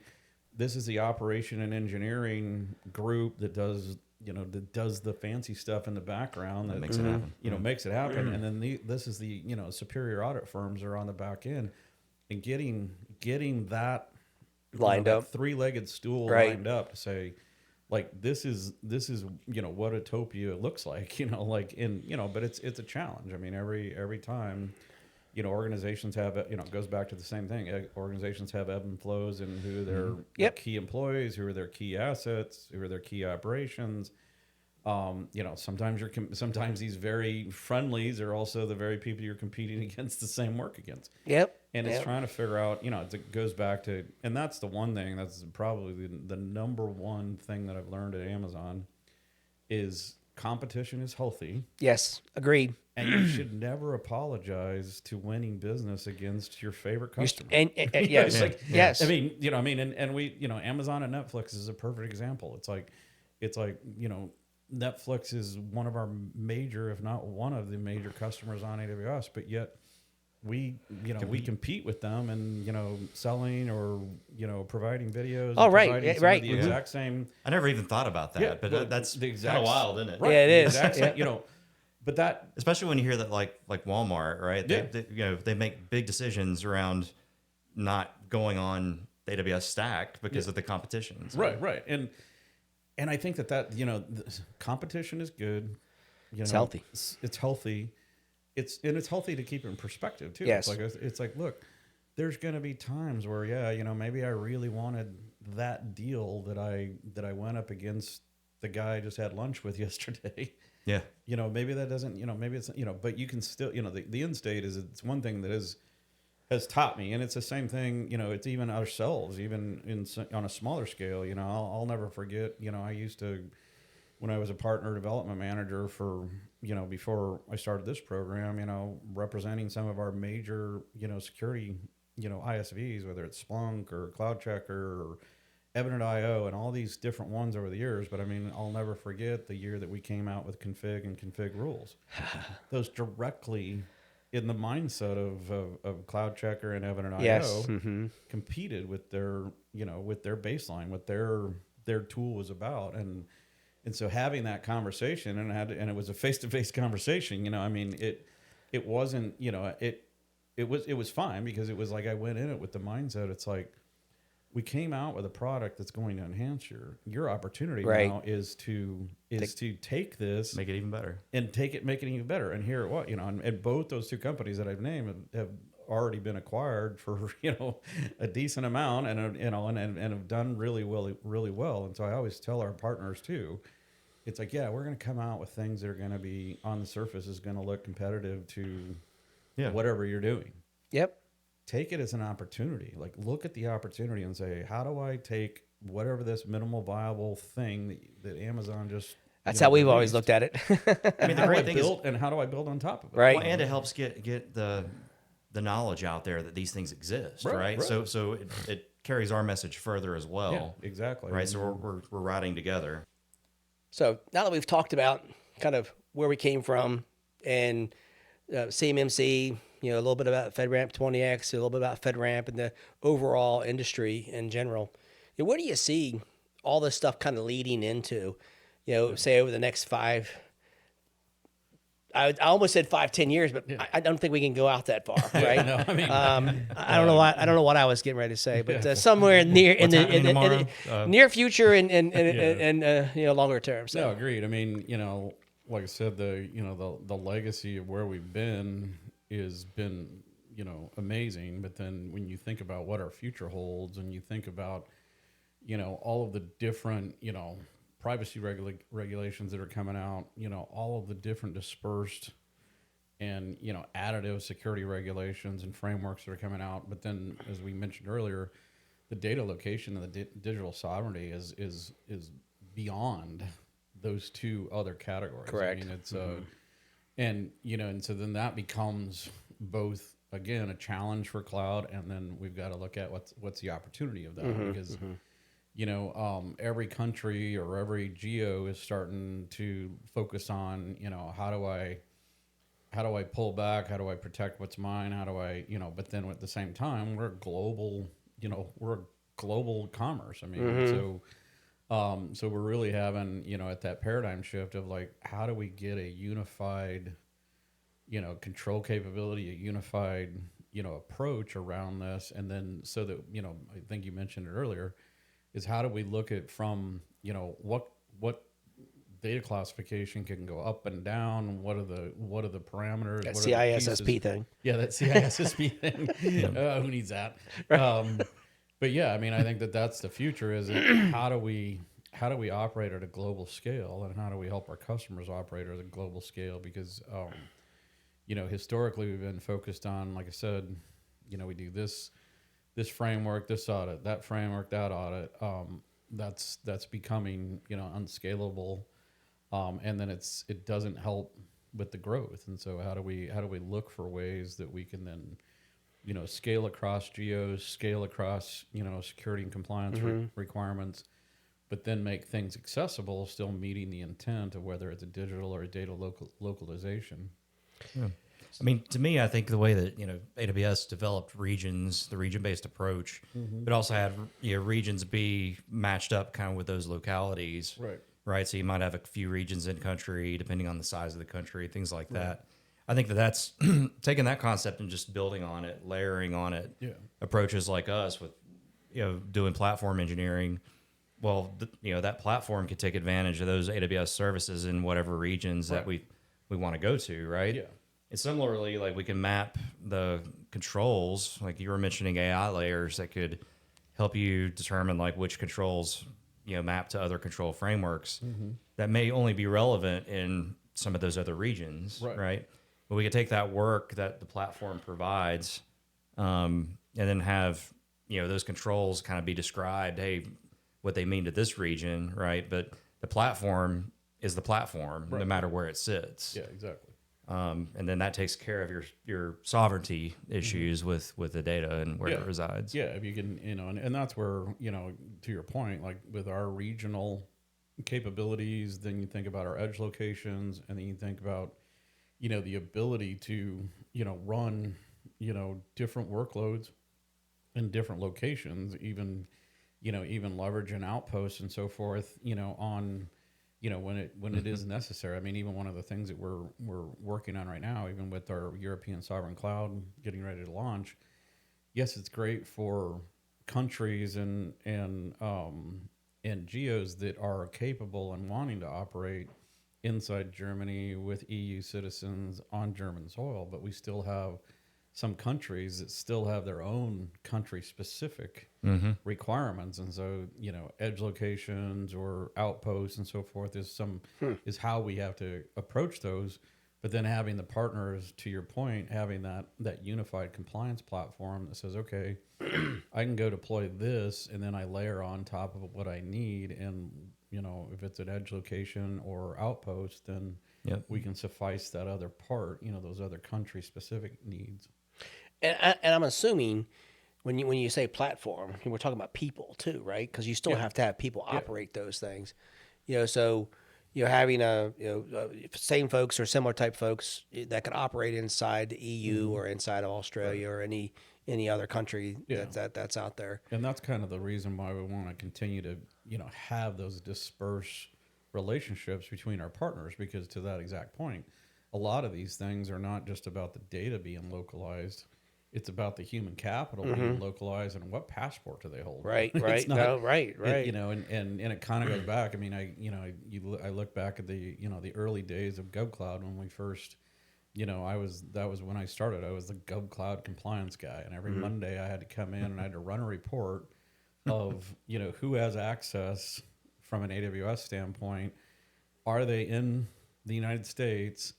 This is the operation and engineering group that does. That does the fancy stuff in the background that makes it happen. Makes it happen. And then this is the, superior audit firms are on the back end, and getting that lined up, three-legged stool lined up to say, like, this is what Utopia looks like, but it's a challenge. Every time, organizations have, it goes back to the same thing. Organizations have ebb and flows and who are their key employees, who are their key assets, who are their key operations. Sometimes these very friendlies are also the very people you're competing against the same work against. Yep. And it's trying to figure out, it goes back to, and that's the one thing, that's probably the number one thing that I've learned at Amazon is competition is healthy. Yes, agreed. And you should never apologize to winning business against your favorite customer. Yes, yes. I mean, and we, Amazon and Netflix is a perfect example. It's like, Netflix is one of our major, if not one of the major customers on AWS, but yet we compete with them and, selling or, providing videos. Oh, right. Providing Right. The exact same. I never even thought about that, but that's kind of wild, isn't it? Right. Yeah, it is. Exact same, but that, especially when you hear that like Walmart, right? Yeah. They make big decisions around not going on the AWS stack because of the competition. So. Right. And I think that competition is good. It's healthy. It's healthy. It's healthy to keep it in perspective too. Yes. It's like, look, there's going to be times where, maybe I really wanted that deal that I went up against the guy I just had lunch with yesterday. Yeah. Maybe that doesn't, maybe it's, but you can still, the end state is, it's one thing that has taught me, and it's the same thing, it's even ourselves, even on a smaller scale, I'll never forget, I used to, when I was a partner development manager for, before I started this program, representing some of our major, security, ISVs, whether it's Splunk or CloudCheckr or Evident.io and all these different ones over the years. But I mean, I'll never forget the year that we came out with config and config rules. Those directly in the mindset of CloudCheckr and Evident.io Yes. competed with their, with their baseline, what their tool was about. And so having that conversation and it was a face-to-face conversation, I mean, it wasn't, it was fine because it was like, I went in it with the mindset. It's like, we came out with a product that's going to enhance your opportunity now is to take this, make it even better, and make it even better. And here, and both those two companies that I've named have already been acquired for a decent amount, and have done really well. And so I always tell our partners too, it's like, we're going to come out with things that are going to be on the surface is going to look competitive to whatever you're doing. Yep. Take it as an opportunity. Like, look at the opportunity and say, how do I take whatever this minimal viable thing that Amazon just... That's how we've always looked at it. I mean, the great thing is... And how do I build on top of it? Right. Well, and it helps get the knowledge out there that these things exist, right? So it carries our message further as well. Yeah, exactly. Right, so we're riding together. So now that we've talked about kind of where we came from and CMMC, a little bit about FedRAMP 20X, a little bit about FedRAMP and the overall industry in general, where do you see all this stuff kind of leading into, say over the next 5, I almost said 5-10 years, but I don't think we can go out that far, right? No, I mean, I don't know what I was getting ready to say, but somewhere near in the near future and longer term. So. No, agreed. I mean, like I said, the legacy of where we've been has been, amazing. But then when you think about what our future holds, and you think about, all of the different, privacy regulations that are coming out, all of the different dispersed and, additive security regulations and frameworks that are coming out. But then, as we mentioned earlier, the data location and the digital sovereignty is beyond those two other categories. Correct. I mean, it's and so then that becomes both, again, a challenge for cloud, and then we've got to look at what's the opportunity of that, because every country or every geo is starting to focus on, how do I pull back? How do I protect what's mine? How do I, but then at the same time, we're global, we're global commerce. I mean, so we're really having, at that paradigm shift of like, how do we get a unified, control capability, a unified, approach around this? And then so that, I think you mentioned it earlier, is how do we look at from, what data classification can go up and down? What are the parameters? That what are the CISSP thing. Yeah, that CISSP thing. Who needs that? But yeah, I mean, I think that's the future. Is how do we operate at a global scale, and how do we help our customers operate at a global scale? Because historically we've been focused on, like I said, we do this framework, this audit, that framework, that audit. That's becoming, unscalable. And then it doesn't help with the growth. And so how do we look for ways that we can then, scale across geos, scale across, security and compliance requirements, but then make things accessible, still meeting the intent of whether it's a digital or a data localization. Yeah. I mean, to me, I think the way that, AWS developed regions, the region-based approach, but also had, regions be matched up kind of with those localities. Right. So you might have a few regions in country, depending on the size of the country, things like that. I think that's taking that concept and just building on it, layering on it. Yeah. Approaches like us with, doing platform engineering. Well, that platform could take advantage of those AWS services in whatever regions that we want to go to, right? Yeah. And similarly, like we can map the controls, like you were mentioning AI layers that could help you determine like which controls, map to other control frameworks that may only be relevant in some of those other regions, right? But we could take that work that the platform provides and then have, those controls kind of be described, hey, what they mean to this region, right? But the platform is the platform, no matter where it sits. Yeah, exactly. And then that takes care of your sovereignty issues with the data and where it resides. Yeah, if you can, and that's where, to your point, like with our regional capabilities, then you think about our edge locations, and then you think about, the ability to, run, different workloads in different locations, even leveraging outposts and so forth, on when it is necessary. I mean, even one of the things that we're working on right now, even with our European sovereign cloud getting ready to launch, yes, it's great for countries and geos that are capable and wanting to operate inside Germany with EU citizens on German soil, but we still have some countries that still have their own country specific requirements. And so, edge locations or outposts and so forth is how we have to approach those. But then having the partners, to your point, having that unified compliance platform that says, okay, I can go deploy this, and then I layer on top of what I need. And, if it's an edge location or outpost, then we can suffice that other part, those other country specific needs. And I'm assuming when you say platform, we're talking about people too, right? Because you still have to have people operate those things. So having same folks or similar type folks that can operate inside the EU or inside of Australia or any other country that's out there. And that's kind of the reason why we want to continue to have those dispersed relationships between our partners, because to that exact point, a lot of these things are not just about the data being localized. It's about the human capital being localized and what passport do they hold. Right. Not, right. And it kind of goes back. I mean, I look back at the early days of GovCloud when we first, that was when I started. I was the GovCloud compliance guy, and every Monday I had to come in and I had to run a report of, who has access from an AWS standpoint. Are they in the United States?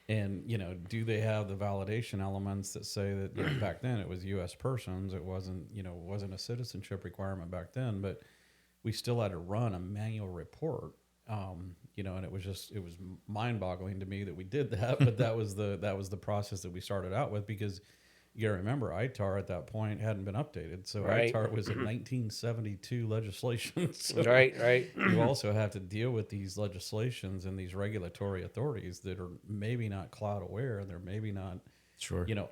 And, do they have the validation elements that say that back then it was U.S. persons? It wasn't a citizenship requirement back then, but we still had to run a manual report. And it was mind-boggling to me that we did that, but that was the process that we started out with, because you got to remember, ITAR at that point hadn't been updated. So ITAR was a 1972 legislation. So right. You also have to deal with these legislations and these regulatory authorities that are maybe not cloud aware, and they're maybe not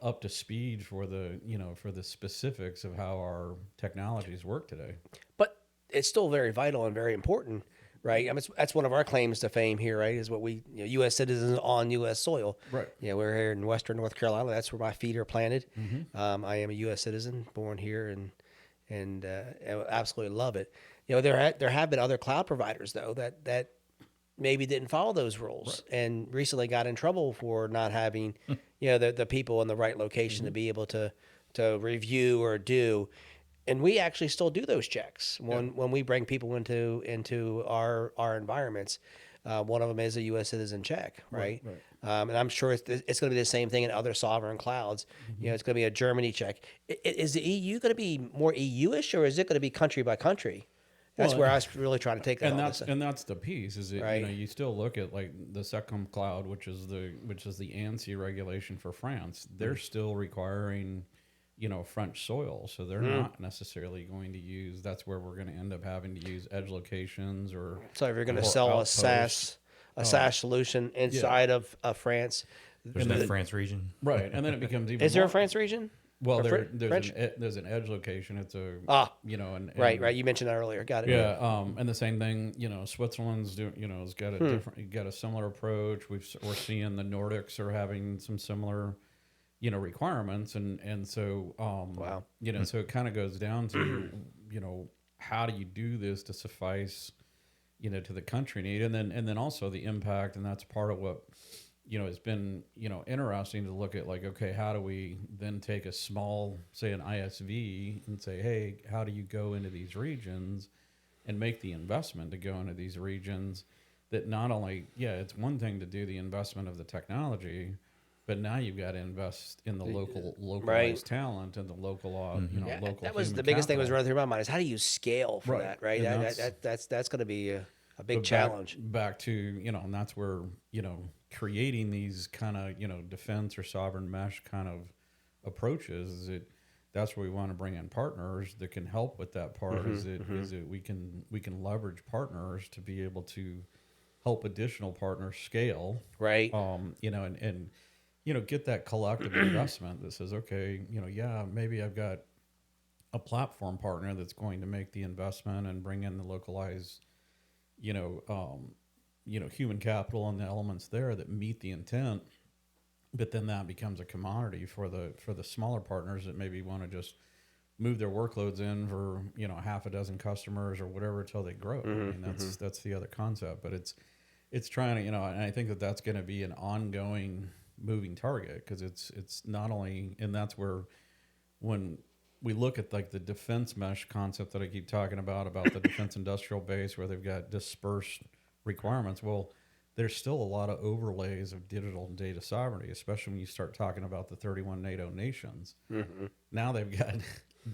up to speed for the specifics of how our technologies work today. But it's still very vital and very important. Right, I mean, that's one of our claims to fame here, right? Is what we, U.S. citizens on U.S. soil. Right. We're here in Western North Carolina. That's where my feet are planted. I am a U.S. citizen, born here, and I absolutely love it. There have been other cloud providers though that maybe didn't follow those rules and recently got in trouble for not having, the people in the right location to be able to review or do. And we actually still do those checks when we bring people into our environments. One of them is a U.S. citizen check, right? Right. And I'm sure it's going to be the same thing in other sovereign clouds. It's going to be a Germany check. Is the EU going to be more EU-ish, or is it going to be country by country? That's where I was really trying to take that. And that's the piece is it, right. you still look at like the SECOM cloud, which is the ANSI regulation for France. They're still requiring, French soil, so they're not necessarily going to use. That's where we're going to end up having to use edge locations or. So if you're going to sell outposts. a SaaS solution inside of France, there's no France region, right? And then it becomes even. Is there a France region? Well, there's an edge location. It's a right. You mentioned that earlier. Got it. Yeah, and the same thing. Switzerland's has got a different, got a similar approach. We're seeing the Nordics are having some similar, requirements, and so wow. So it kind of goes down to how do you do this to suffice, to the country need, and then also the impact, and that's part of what. It's been, interesting to look at like, okay, how do we then take a small, say an ISV and say, hey, how do you go into these regions and make the investment to go into these regions that not only, it's one thing to do the investment of the technology, but now you've got to invest in the localized talent and the local, local. That was human the biggest thing capital. was running through my mind is how do you scale for that, right? That's going to be a big challenge. Back to, and that's where, creating these kind of, defense or sovereign mesh kind of approaches, that's where we want to bring in partners that can help with that part. Is it we can leverage partners to be able to help additional partners scale, right? And get that collective investment that says, okay, maybe I've got a platform partner that's going to make the investment and bring in the localized, human capital and the elements there that meet the intent, but then that becomes a commodity for the smaller partners that maybe want to just move their workloads in for half a dozen customers or whatever until they grow. I mean, that's the other concept, but it's trying to and I think that's going to be an ongoing moving target because it's not only, and that's where when we look at like the defense mesh concept that I keep talking about the defense industrial base where they've got dispersed requirements. Well, there's still a lot of overlays of digital and data sovereignty, especially when you start talking about the 31 NATO nations. Now they've got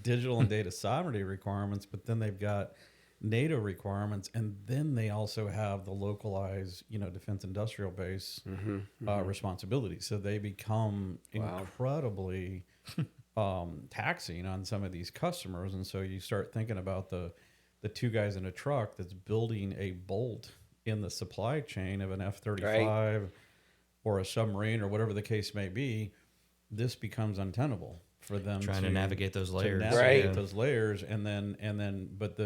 digital and data sovereignty requirements, but then they've got NATO requirements, and then they also have the localized, defense industrial base responsibilities. So they become incredibly taxing on some of these customers, and so you start thinking about the two guys in a truck that's building a bolt in the supply chain of an F-35 or a submarine or whatever the case may be. This becomes untenable for them trying to navigate those layers, and then but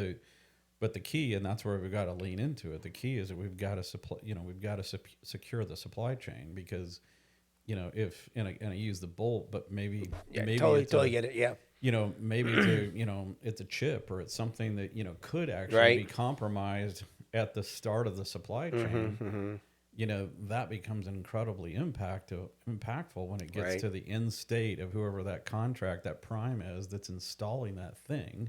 the key, and that's where we've got to lean into it. The key is that we've got to secure the supply chain because. If and I use the bolt, but maybe totally get it. Yeah. Maybe it's a chip or it's something that could actually be compromised at the start of the supply chain. That becomes incredibly impactful when it gets to the end state of whoever that contract, that prime is that's installing that thing.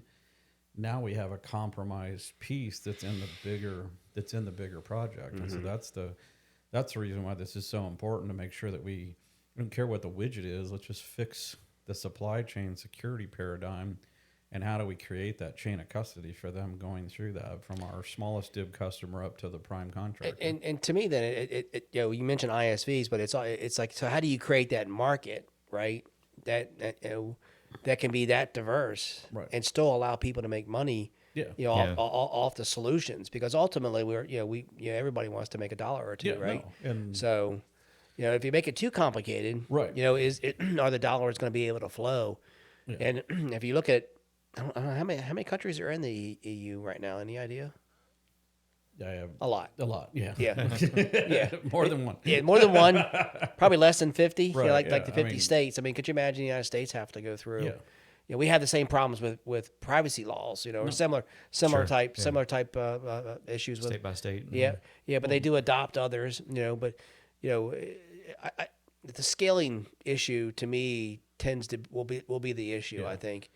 Now we have a compromised piece that's in the bigger project, and so that's the reason why this is so important to make sure that we don't care what the widget is. Let's just fix the supply chain security paradigm, and how do we create that chain of custody for them going through that from our smallest div customer up to the prime contractor. And to me, then it you mentioned ISVs, but it's like, so how do you create that market, right? That can be that diverse and still allow people to make money. Off the solutions, because ultimately everybody wants to make $1 or $2, right? No. And so, if you make it too complicated, are the dollars going to be able to flow? Yeah. And if you look at, I don't know how many countries are in the EU right now. Any idea? A lot. Yeah. Yeah. More than one. Yeah, more than one. Probably less than 50. Like the 50 states. I mean, could you imagine the United States have to go through? Yeah. We have the same problems with privacy laws, or similar type issues with state by state. Yeah, but they do adopt others, But the scaling issue to me will be the issue. I think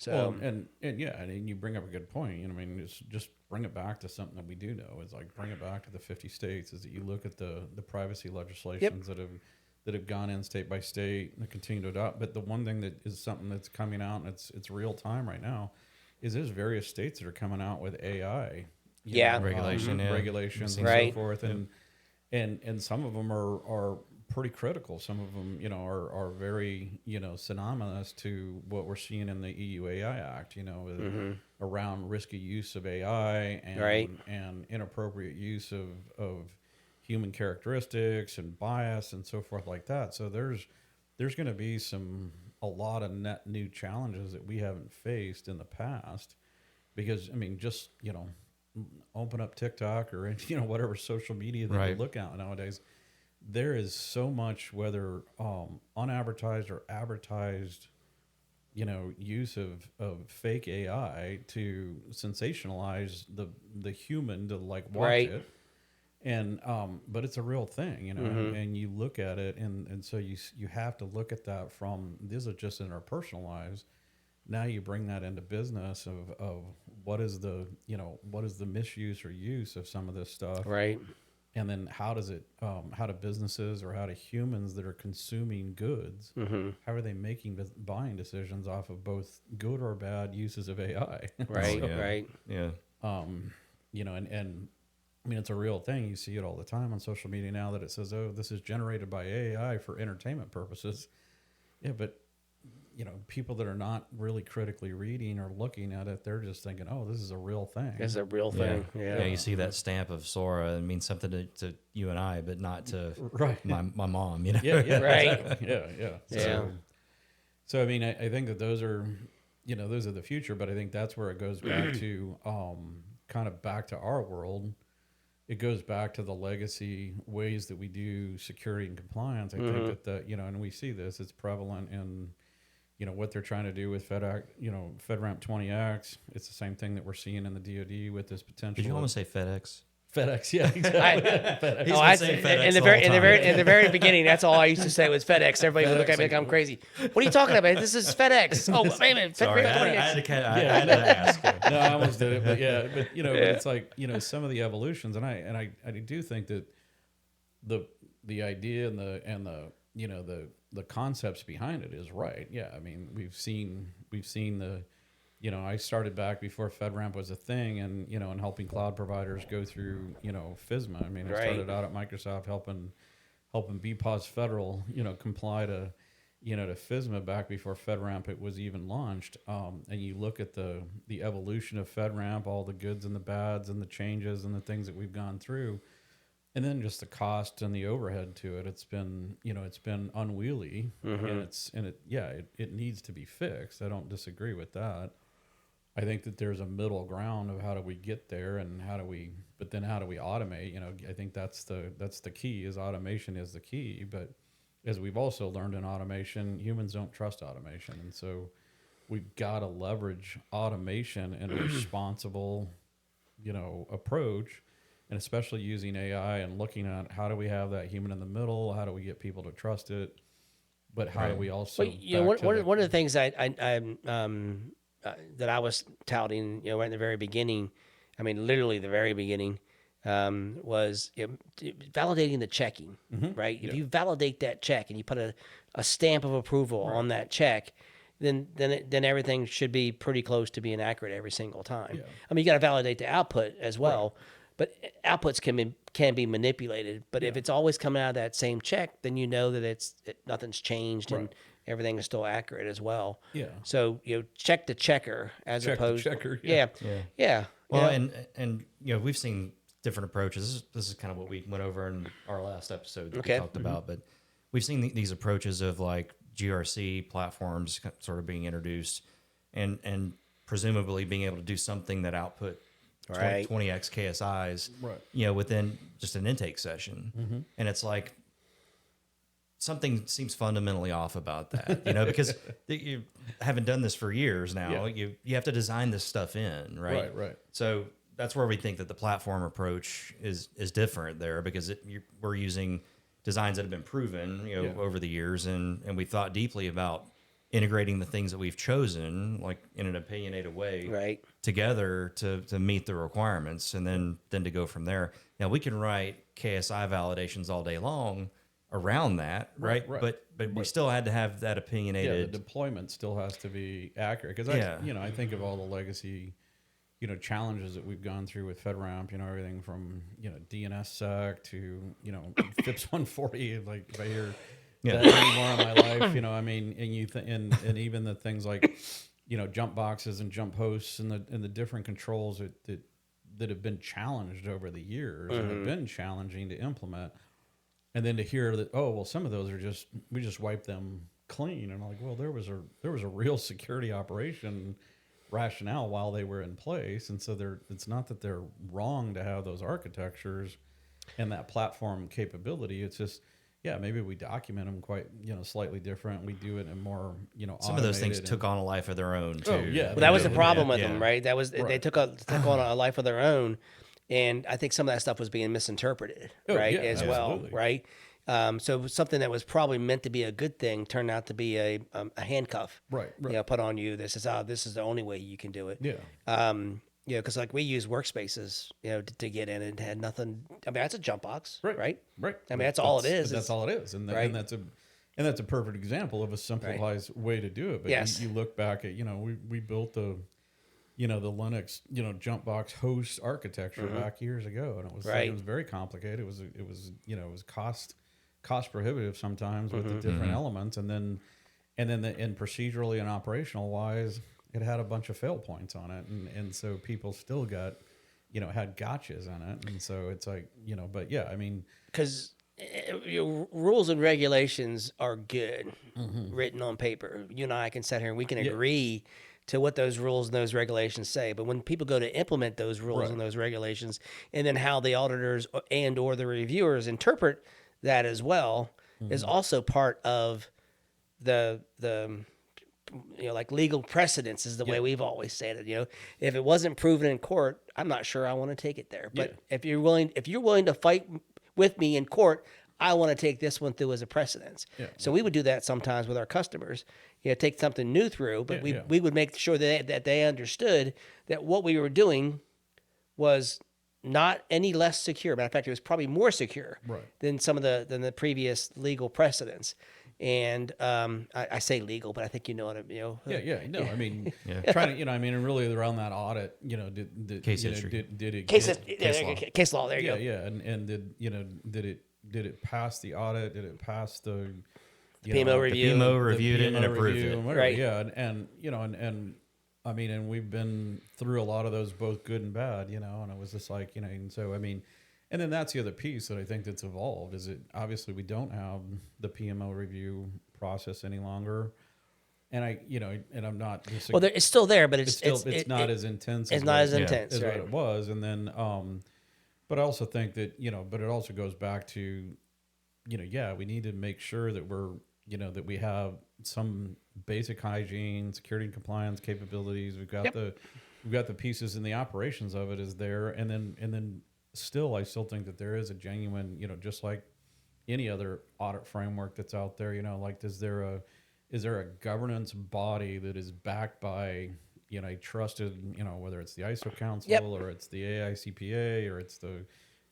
So and yeah, and you bring up a good point. I mean, it's just bring it back to something that we do know. It's like bring it back to the 50 states. Is that you look at the privacy legislations that have gone in state by state and continue to adopt. But the one thing that is something that's coming out and it's real time right now is there's various states that are coming out with AI regulations and so forth, and some of them are pretty critical. Some of them, are very, synonymous to what we're seeing in the EU AI Act, around risky use of AI and inappropriate use of human characteristics and bias and so forth like that. So there's going to be a lot of net new challenges that we haven't faced in the past, because I mean, just, open up TikTok or, whatever social media that you look at nowadays. There is so much, whether unadvertised or advertised, use of fake AI to sensationalize the human to like watch it. And but it's a real thing, and you look at it, and so you have to look at that from, this is just in our personal lives. Now you bring that into business of what is the misuse or use of some of this stuff, right? And then how does it how do businesses or how do humans that are consuming goods, how are they making buying decisions off of both good or bad uses of AI? Right, and I mean, it's a real thing. You see it all the time on social media now that it says, oh, this is generated by AI for entertainment purposes. Yeah, but people that are not really critically reading or looking at it, they're just thinking, oh, this is a real thing. It's a real thing. Yeah, you see that stamp of Sora, and means something to you and I, but not to my mom, Yeah, right. Exactly. Yeah. So I mean, I think that those are the future, but I think that's where it goes back to kind of back to our world. It goes back to the legacy ways that we do security and compliance. I think that and we see this, it's prevalent in, what they're trying to do with FedRAMP 20X. It's the same thing that we're seeing in the DoD with this potential. Did you almost say FedEx? FedEx, yeah, exactly. FedEx. In the very beginning, that's all I used to say was FedEx. Everybody would look at me like I'm crazy. What are you talking about? This is FedEx. Oh, wait a minute. Sorry, I had to ask. No, I almost did it, but but but it's like some of the evolutions, and I do think that the idea and the concepts behind it is right. Yeah, I mean we've seen the. I started back before FedRAMP was a thing, and and helping cloud providers go through FISMA. I mean, I started out at Microsoft helping BPOS Federal comply to to FISMA back before FedRAMP it was even launched. And you look at the evolution of FedRAMP, all the goods and the bads and the changes and the things that we've gone through, and then just the cost and the overhead to it. It's been it's been unwieldy, and it needs to be fixed. I don't disagree with that. I think that there's a middle ground of how do we get there, and how do we automate? I think that's the key. Is automation is the key. But as we've also learned in automation, humans don't trust automation, and so we've got to leverage automation in a responsible, approach, and especially using AI and looking at how do we have that human in the middle? How do we get people to trust it? But how do we also? Well, one of the things that I was touting, right in the very beginning, I mean, literally the very beginning, was validating the checking, right? If you validate that check and you put a stamp of approval on that check, then everything should be pretty close to being accurate every single time. Yeah. I mean, you got to validate the output as well, but outputs can be manipulated. But if it's always coming out of that same check, then that nothing's changed and everything is still accurate as well. Yeah. So check the checker as opposed. Check the checker. Yeah. Well, and we've seen different approaches. This is kind of what we went over in our last episode that we talked about. But we've seen these approaches of like GRC platforms sort of being introduced, and presumably being able to do something that output 20x KSIs, within just an intake session. And it's like, something seems fundamentally off about that, because you haven't done this for years now. You have to design this stuff in, right? Right. So that's where we think that the platform approach is different there, because we're using designs that have been proven, over the years, and we thought deeply about integrating the things that we've chosen, like in an opinionated way, together to meet the requirements, and then to go from there. Now we can write KSI validations all day long around that, right? But we still had to have that opinionated. Yeah, the deployment still has to be accurate, because I think of all the legacy, challenges that we've gone through with FedRAMP, everything from DNSSEC to FIPS 140. Like if I hear that anymore in my life, and even the things like jump boxes and jump hosts and the different controls that have been challenged over the years and have been challenging to implement. And then to hear that, some of those are we just wiped them clean. And I'm like, well, there was a real security operation rationale while they were in place. And so it's not that they're wrong to have those architectures and that platform capability. It's just, maybe we document them quite, slightly different. We do it in more, some of those things took on a life of their own too. Oh, yeah. Well, that was the problem with them, right? That was they took on a life of their own. And I think some of that stuff was being misinterpreted, as well, right? So something that was probably meant to be a good thing turned out to be a handcuff, put on you. This is the only way you can do it. Because like we use workspaces, to get in, and had nothing. I mean, that's a jump box, right? I mean, that's all it is. That's all it is, and that's a perfect example of a simplified way to do it. But you look back at, we built the Linux, jump box host architecture back years ago, and it was very complicated. It was cost prohibitive sometimes with the different elements, and then procedurally and operational wise, it had a bunch of fail points on it, and so people still got, had gotchas on it, and so it's like, but because rules and regulations are good written on paper. You and I can sit here and we can agree to what those rules and those regulations say. But when people go to implement those rules and those regulations, and then how the auditors and or the reviewers interpret that as well, is also part of the like legal precedence is the way we've always said it. If it wasn't proven in court, I'm not sure I want to take it there. But if you're willing to fight with me in court, I want to take this one through as a precedence. So we would do that sometimes with our customers. Take something new through, but we would make sure that they understood that what we were doing was not any less secure. Matter of fact, it was probably more secure than some of the previous legal precedents. And I say legal, but I think you know what I mean. No, I mean, trying to, and really around that audit, did case history, did it case law? There you go. And did it pass the audit? Did it pass the PMO review? The PMO reviewed it and approved it. Right. Yeah, and and we've been through a lot of those, both good and bad, and it was just like, and so, and then that's the other piece that I think that's evolved is that obviously we don't have the PMO review process any longer. And I'm not. Well, it's still there, but it's not as intense. It's not as intense, as what it was. And then, but I also think that, but it also goes back to, we need to make sure that we're, that we have some basic hygiene, security and compliance capabilities. We've got the pieces and the operations of it is there. And then still, I still think that there is a genuine, just like any other audit framework that's out there, like, is there a governance body that is backed by, a trusted, whether it's the ISO Council or it's the AICPA or it's the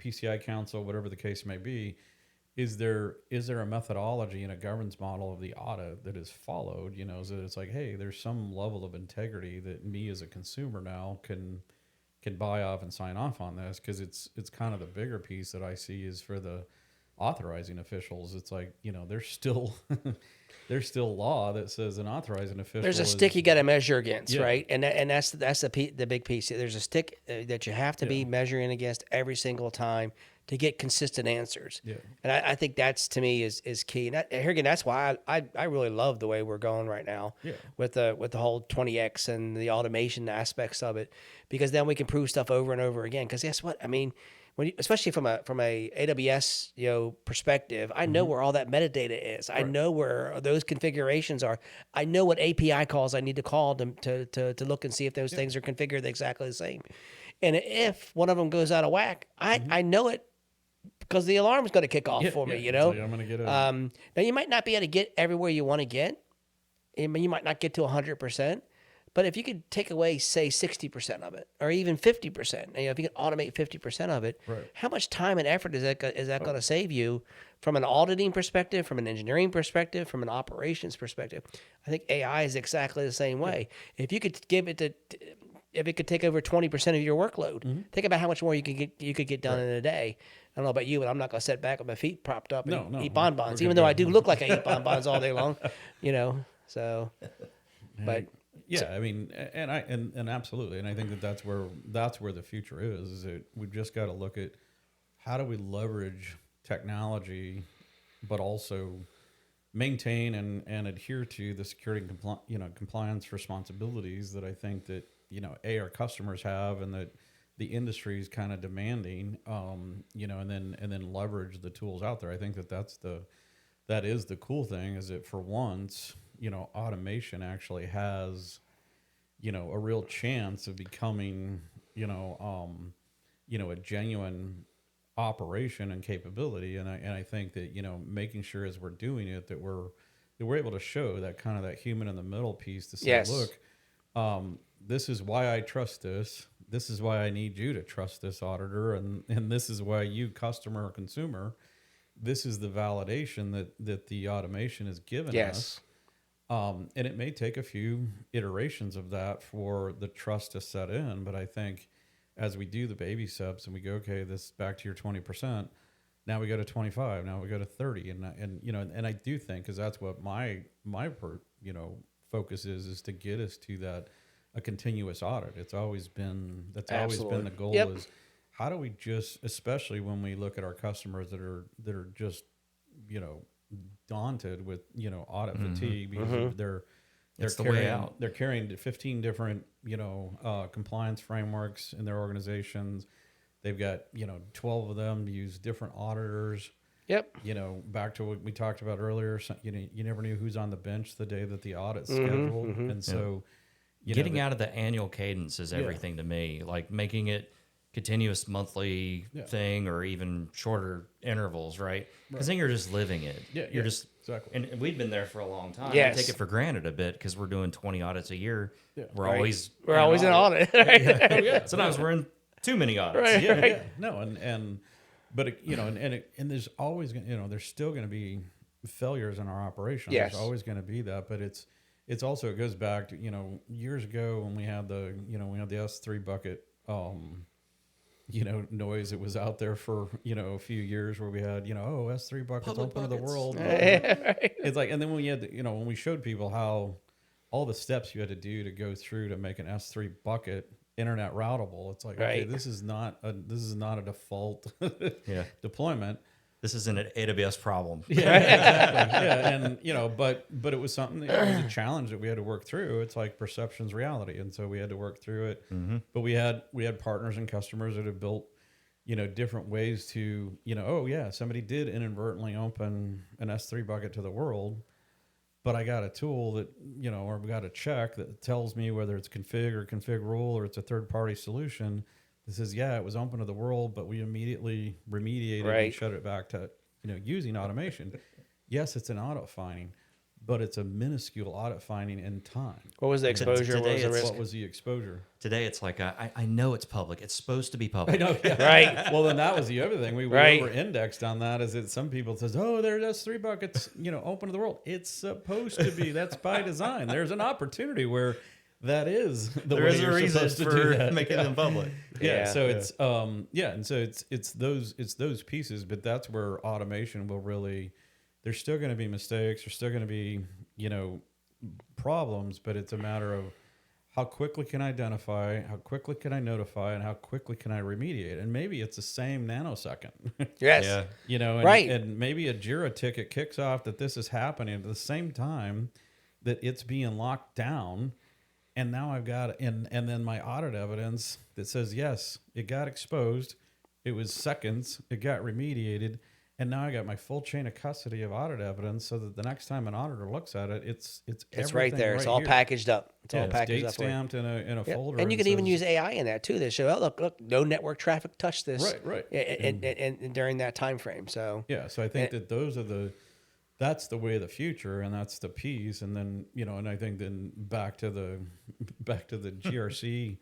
PCI Council, whatever the case may be. Is there a methodology and a governance model of the audit that is followed, so that it's like, hey, there's some level of integrity that me as a consumer now can buy off and sign off on this, because it's kind of the bigger piece that I see is for the authorizing officials. It's like, there's still law that says an authorizing official. There's a stick you got to measure against, right? And that's the big piece. There's a stick that you have to be measuring against every single time to get consistent answers. And I think that's, to me, is key. And here again, that's why I really love the way we're going right now with the whole 20X and the automation aspects of it, because then we can prove stuff over and over again. Because guess what? I mean, especially from a AWS perspective, I know where all that metadata is. I know where those configurations are. I know what API calls I need to call to look and see if those things are configured exactly the same. And if one of them goes out of whack, I know it, because the alarm is going to kick off for me. So I'm going to get now you might not be able to get everywhere you want to get, I mean, you might not get to 100%, but if you could take away, say, 60% of it, or even 50%, if you could automate 50% of it, how much time and effort is that going to save you from an auditing perspective, from an engineering perspective, from an operations perspective? I think AI is exactly the same way. If you could if it could take over 20% of your workload, think about how much more you could get done in a day. I don't know about you, but I'm not going to sit back with my feet propped up and eat bonbons, even though I do look like I eat bonbons all day long, So, but yeah, I mean, and absolutely, and I think that's where the future is that we've just got to look at how do we leverage technology, but also maintain and adhere to the security and compliance responsibilities that I think that our customers have and that the industry is kind of demanding, and then leverage the tools out there. I think that is the cool thing, is that for once, automation actually has, a real chance of becoming, a genuine operation and capability. And I think that, making sure as we're doing it, that we're able to show that kind of that human in the middle piece to say, look, this is why I trust this. This is why I need you to trust this auditor. And this is why you, customer or consumer, this is the validation that the automation has given us. And it may take a few iterations of that for the trust to set in. But I think as we do the baby steps and we go, okay, this back to your 20%, now we go to 25, now we go to 30. And I do think, because that's what my focus is to get us to a continuous audit. It's always been, always been the goal is how do we just, especially when we look at our customers that are just, daunted with, audit fatigue, because they're carrying 15 different, compliance frameworks in their organizations. They've got, 12 of them use different auditors. Yep. Back to what we talked about earlier, you never knew who's on the bench the day that the audit's scheduled. And so getting out of the annual cadence is everything to me, like making it continuous monthly thing, or even shorter intervals, right? Because then you're just living it. You're just exactly. And we've been there for a long time. Yes. We take it for granted a bit because we're doing 20 audits a year. We're always in audit. Sometimes we're in too many audits. No, but there's always there's still going to be failures in our operation. There's always going to be that, but it's also, it goes back to years ago when we had the S3 bucket noise. It was out there for a few years where we had S3 buckets open to the world. It's like, and then when you had when we showed people how all the steps you had to do to go through to make an S3 bucket internet routable, it's like, okay, this is not a default deployment. This is an AWS problem. Exactly. And but it was something. It was a challenge that we had to work through. It's like perception's reality, and so we had to work through it. But we had partners and customers that have built, different ways to, somebody did inadvertently open an S3 bucket to the world, but I got a tool that or we got a check that tells me whether it's config or config rule or it's a third party solution. This is, it was open to the world, but we immediately remediated and shut it back to, using automation. Yes, it's an audit finding, but it's a minuscule audit finding in time. What was the exposure? What was the exposure? Today, it's like, I know it's public. It's supposed to be public. I know, right. Well, then that was the other thing. We over-indexed on that, is that some people says, there's S3 buckets, open to the world. It's supposed to be. That's by design. There's an opportunity where that is the way you're supposed to do that. Making them public. So it's and so it's those pieces, but that's where automation will really. There's still going to be mistakes. There's still going to be problems, but it's a matter of how quickly can I identify, how quickly can I notify, and how quickly can I remediate. And maybe it's the same nanosecond. Yes. And maybe a JIRA ticket kicks off that this is happening at the same time that it's being locked down. And now I've got, and then my audit evidence that says, yes, it got exposed. It was seconds. It got remediated. And now I got my full chain of custody of audit evidence, so that the next time an auditor looks at it, it's right there. It's all packaged up. It's all packaged date up. Stamped in a folder. And you can even use AI in that too. They show, look, no network traffic touched this. Right. And during that time frame. So so I think that those are that's the way of the future, and that's the piece. And then, and I think then back to the GRC,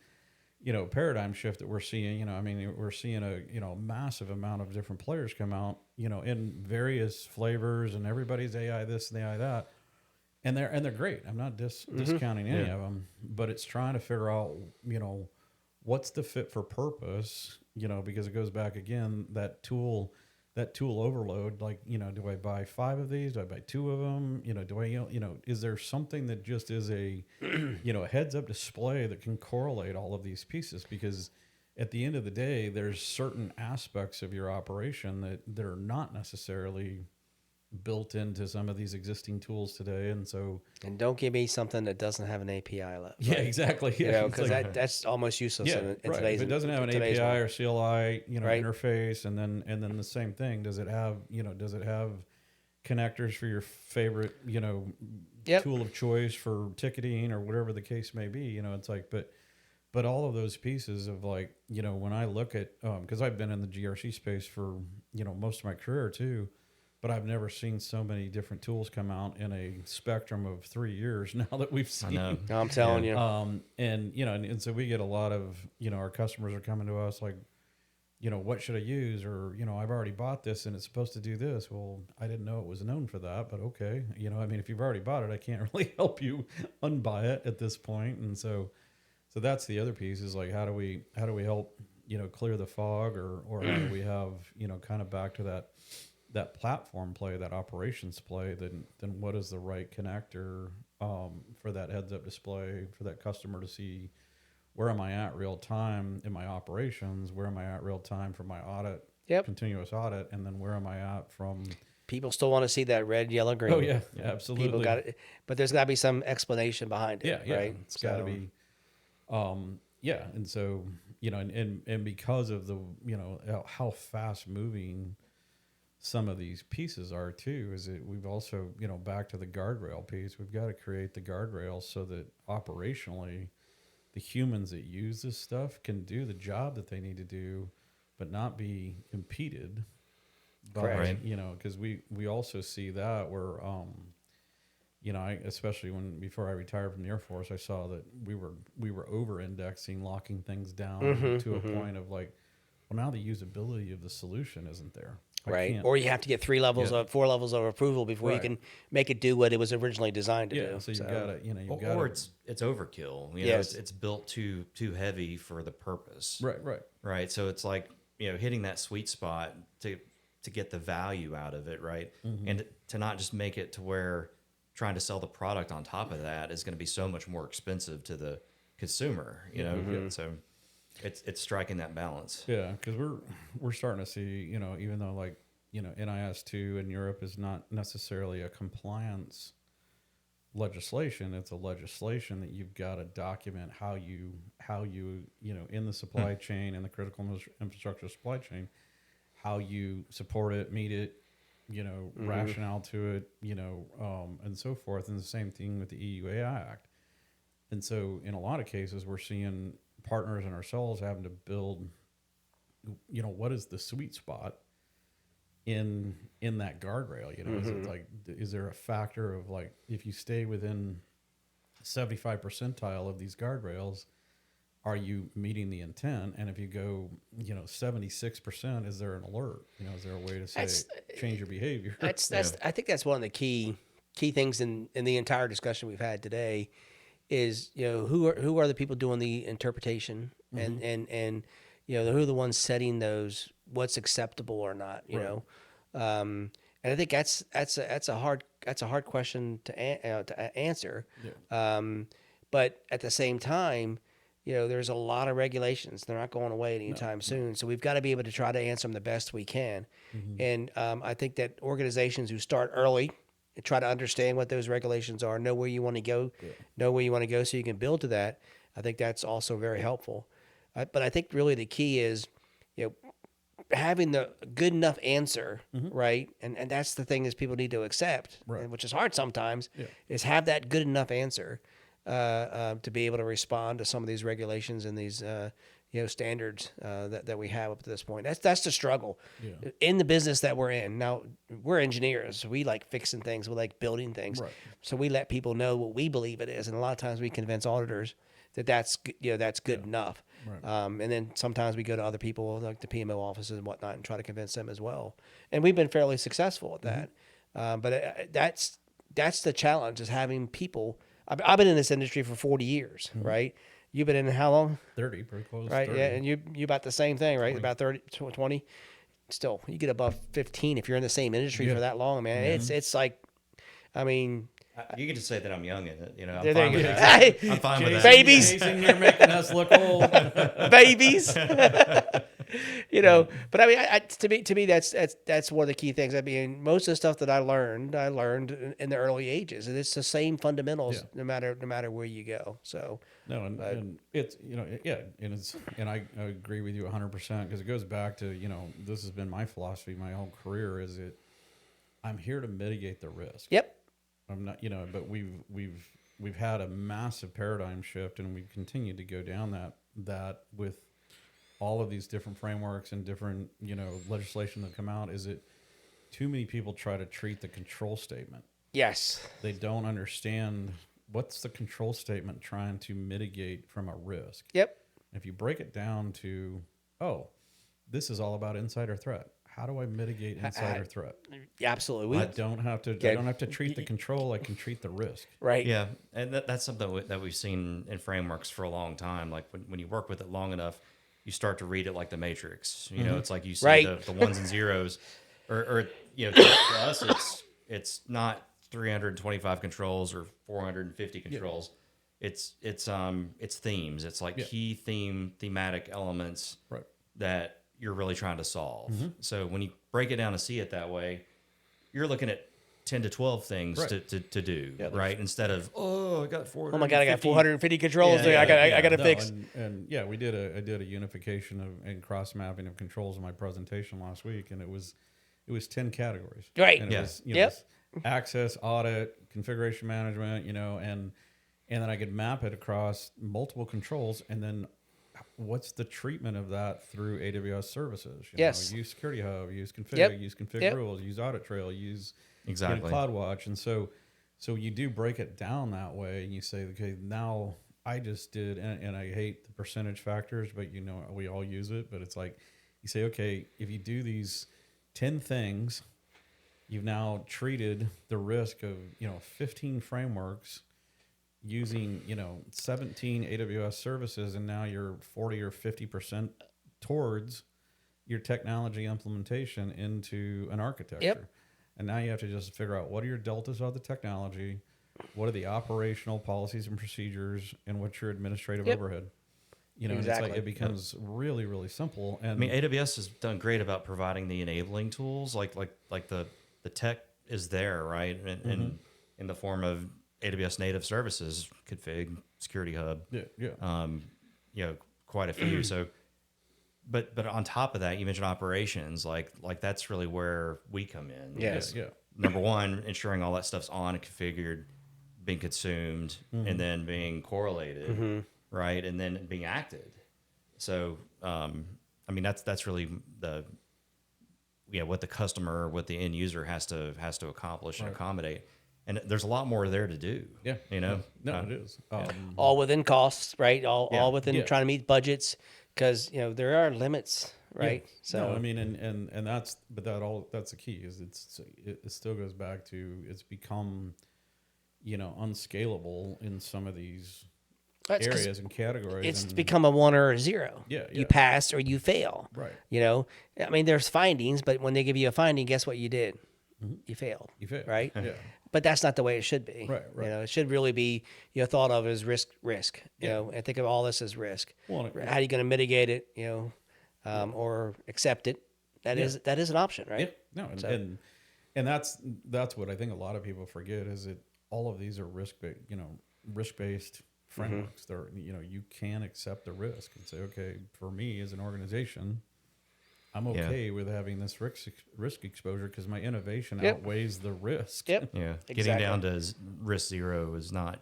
paradigm shift that we're seeing. I mean, we're seeing a massive amount of different players come out, in various flavors, and everybody's AI this and AI that, and they're great. I'm not discounting any of them, but it's trying to figure out, what's the fit for purpose, because it goes back again, that tool overload. Like, do I buy 5 of these? Do I buy 2 of them? Do I, is there something that just is a, a heads up display that can correlate all of these pieces? Because at the end of the day, there's certain aspects of your operation that they're not necessarily built into some of these existing tools today. And don't give me something that doesn't have an API left. Yeah, exactly. Yeah, because that's almost useless in today's. If it doesn't have an API world. or CLI, interface, and then the same thing, does it have connectors for your favorite, tool of choice for ticketing or whatever the case may be? It's like, but all of those pieces of, like, when I look at, because I've been in the GRC space for, most of my career too, but I've never seen so many different tools come out in a spectrum of 3 years now that we've seen. I know. I'm telling you. And so we get a lot of, our customers are coming to us like, what should I use? Or, I've already bought this and it's supposed to do this. Well, I didn't know it was known for that, but okay. If you've already bought it, I can't really help you unbuy it at this point. And so that's the other piece, is like, how do we help, clear the fog, or how do we have, kind of back to that platform play, that operations play, then what is the right connector for that heads up display for that customer to see, where am I at real time in my operations, where am I at real time for my audit, continuous audit, and then where am I at from... People still want to see that red, yellow, green. Oh yeah, absolutely. People got it, but there's got to be some explanation behind it. Yeah, right? It's got to be, and so, and because of the, how fast moving some of these pieces are too, is that we've also, back to the guardrail piece, we've got to create the guardrails so that operationally the humans that use this stuff can do the job that they need to do, but not be impeded by, right. because we also see that where, especially before I retired from the Air Force, I saw that we were over indexing, locking things down to a point of like, well, now the usability of the solution isn't there. Right. Or you have to get 4 levels of approval before you can make it do what it was originally designed to do. So you gotta, or it's overkill. It's built too heavy for the purpose. Right. So it's like, hitting that sweet spot to get the value out of it, right? And to not just make it to where trying to sell the product on top of that is going to be so much more expensive to the consumer, So it's striking that balance. Yeah, because we're starting to see, even though like, NIS2 in Europe is not necessarily a compliance legislation, it's a legislation that you've got to document how you in the supply chain and the critical infrastructure supply chain, how you support it, meet it, rationale to it, and so forth. And the same thing with the EU AI Act. And so in a lot of cases, we're seeing partners and ourselves having to build, what is the sweet spot in that guardrail? Is it like, is there a factor of like, if you stay within 75 percentile of these guardrails, are you meeting the intent? And if you go, 76%, is there an alert? Is there a way to say change your behavior? I think that's one of the key things in the entire discussion we've had today. Is who are the people doing the interpretation, and who are the ones setting those, what's acceptable or not, and I think that's a hard question to answer, but at the same time, there's a lot of regulations. They're not going away anytime soon, so we've got to be able to try to answer them the best we can, and I think that organizations who start early and try to understand what those regulations are, know where you want to go, so you can build to that. I think that's also very helpful. But I think really the key is, having the good enough answer, right? And that's the thing is people need to accept, which is hard sometimes, is have that good enough answer to be able to respond to some of these regulations and these standards that we have up to this point. That's the struggle Yeah. in the business that we're in. Now, we're engineers. We like fixing things. We like building things. Right. So we let people know what we believe it is, and a lot of times we convince auditors that's good enough. Right. And then sometimes we go to other people like the PMO offices and whatnot and try to convince them as well. And we've been fairly successful at that. But that's the challenge, is having people. I've been in this industry for 40 years, right? You've been in how long? 30, pretty close. Right. 30. Yeah. And you about the same thing, right? About 30, 20. Still, you get above 15 if you're in the same industry for that long, man. It's like, I mean, you can just say that I'm young in it. I'm there fine you with go. that. I'm fine with that. Babies. Jason, you're making us look old. Babies. But I mean, to me, that's one of the key things. I mean, most of the stuff that I learned in the early ages, and it's the same fundamentals no matter where you go. So no, and it's and I agree with you 100%, because it goes back to this has been my philosophy my whole career, is I'm here to mitigate the risk. Yep. I'm not, but we've had a massive paradigm shift, and we've continued to go down that with all of these different frameworks and different, legislation that come out. Is it too many people try to treat the control statement? Yes. They don't understand what's the control statement trying to mitigate from a risk. Yep. If you break it down to, this is all about insider threat. How do I mitigate insider threat? Absolutely. I don't have to treat the control. I can treat the risk. Right. Yeah, and that's something that we've seen in frameworks for a long time. Like when you work with it long enough, you start to read it like the Matrix. It's like you see the ones and zeros, or to us, it's not 325 controls or 450 controls. It's themes. It's like key thematic elements that you're really trying to solve. So when you break it down to see it that way, you're looking at 10 to 12 things to do, right? Instead of, I got 450. Oh my God, I got 450 controls. I got to fix. I did a unification and cross mapping of controls in my presentation last week, and it was 10 categories. Right. And it was, access, audit, configuration management, and then I could map it across multiple controls, and then what's the treatment of that through AWS services? Use Security Hub, use config, use config rules, use audit trail, use CloudWatch. And so you do break it down that way, and you say, okay, now I just did, and I hate the percentage factors, but we all use it, but it's like, you say, okay, if you do these 10 things, you've now treated the risk of, 15 frameworks using 17 AWS services, and now you're 40 or 50% towards your technology implementation into an architecture. And now you have to just figure out, what are your deltas of the technology, what are the operational policies and procedures, and what's your administrative overhead. And it's like it becomes really, really simple. And I mean, AWS has done great about providing the enabling tools, like the tech is there, right? And in the form of AWS native services, config, Security Hub, quite a few. So, but on top of that, you mentioned operations, like that's really where we come in. Yes. Number one, ensuring all that stuff's on and configured, being consumed, and then being correlated, right, and then being acted. So, I mean, that's really what the customer, what the end user has to accomplish and accommodate. And there's a lot more there to do. Yeah. No, it is. All within costs, right? All within trying to meet budgets, because there are limits, right? Yeah. So I mean, and that's the key, is it still goes back to, it's become unscalable in some of these areas and categories. It's become a 1 or a 0. Yeah. You pass or you fail. Right. I mean, there's findings, but when they give you a finding, guess what you did? You failed. Right. Yeah. But that's not the way it should be. Right. It should really be thought of as risk. And think of all this as risk. Well, how are you going to mitigate it? Or accept it? That is an option, right? Yeah. No, and that's what I think a lot of people forget, is that all of these are risk-based frameworks. They're you can accept the risk and say, okay, for me as an organization, I'm okay with having this risk exposure because my innovation outweighs the risk. Yep. Yeah. Exactly. Getting down to risk zero is not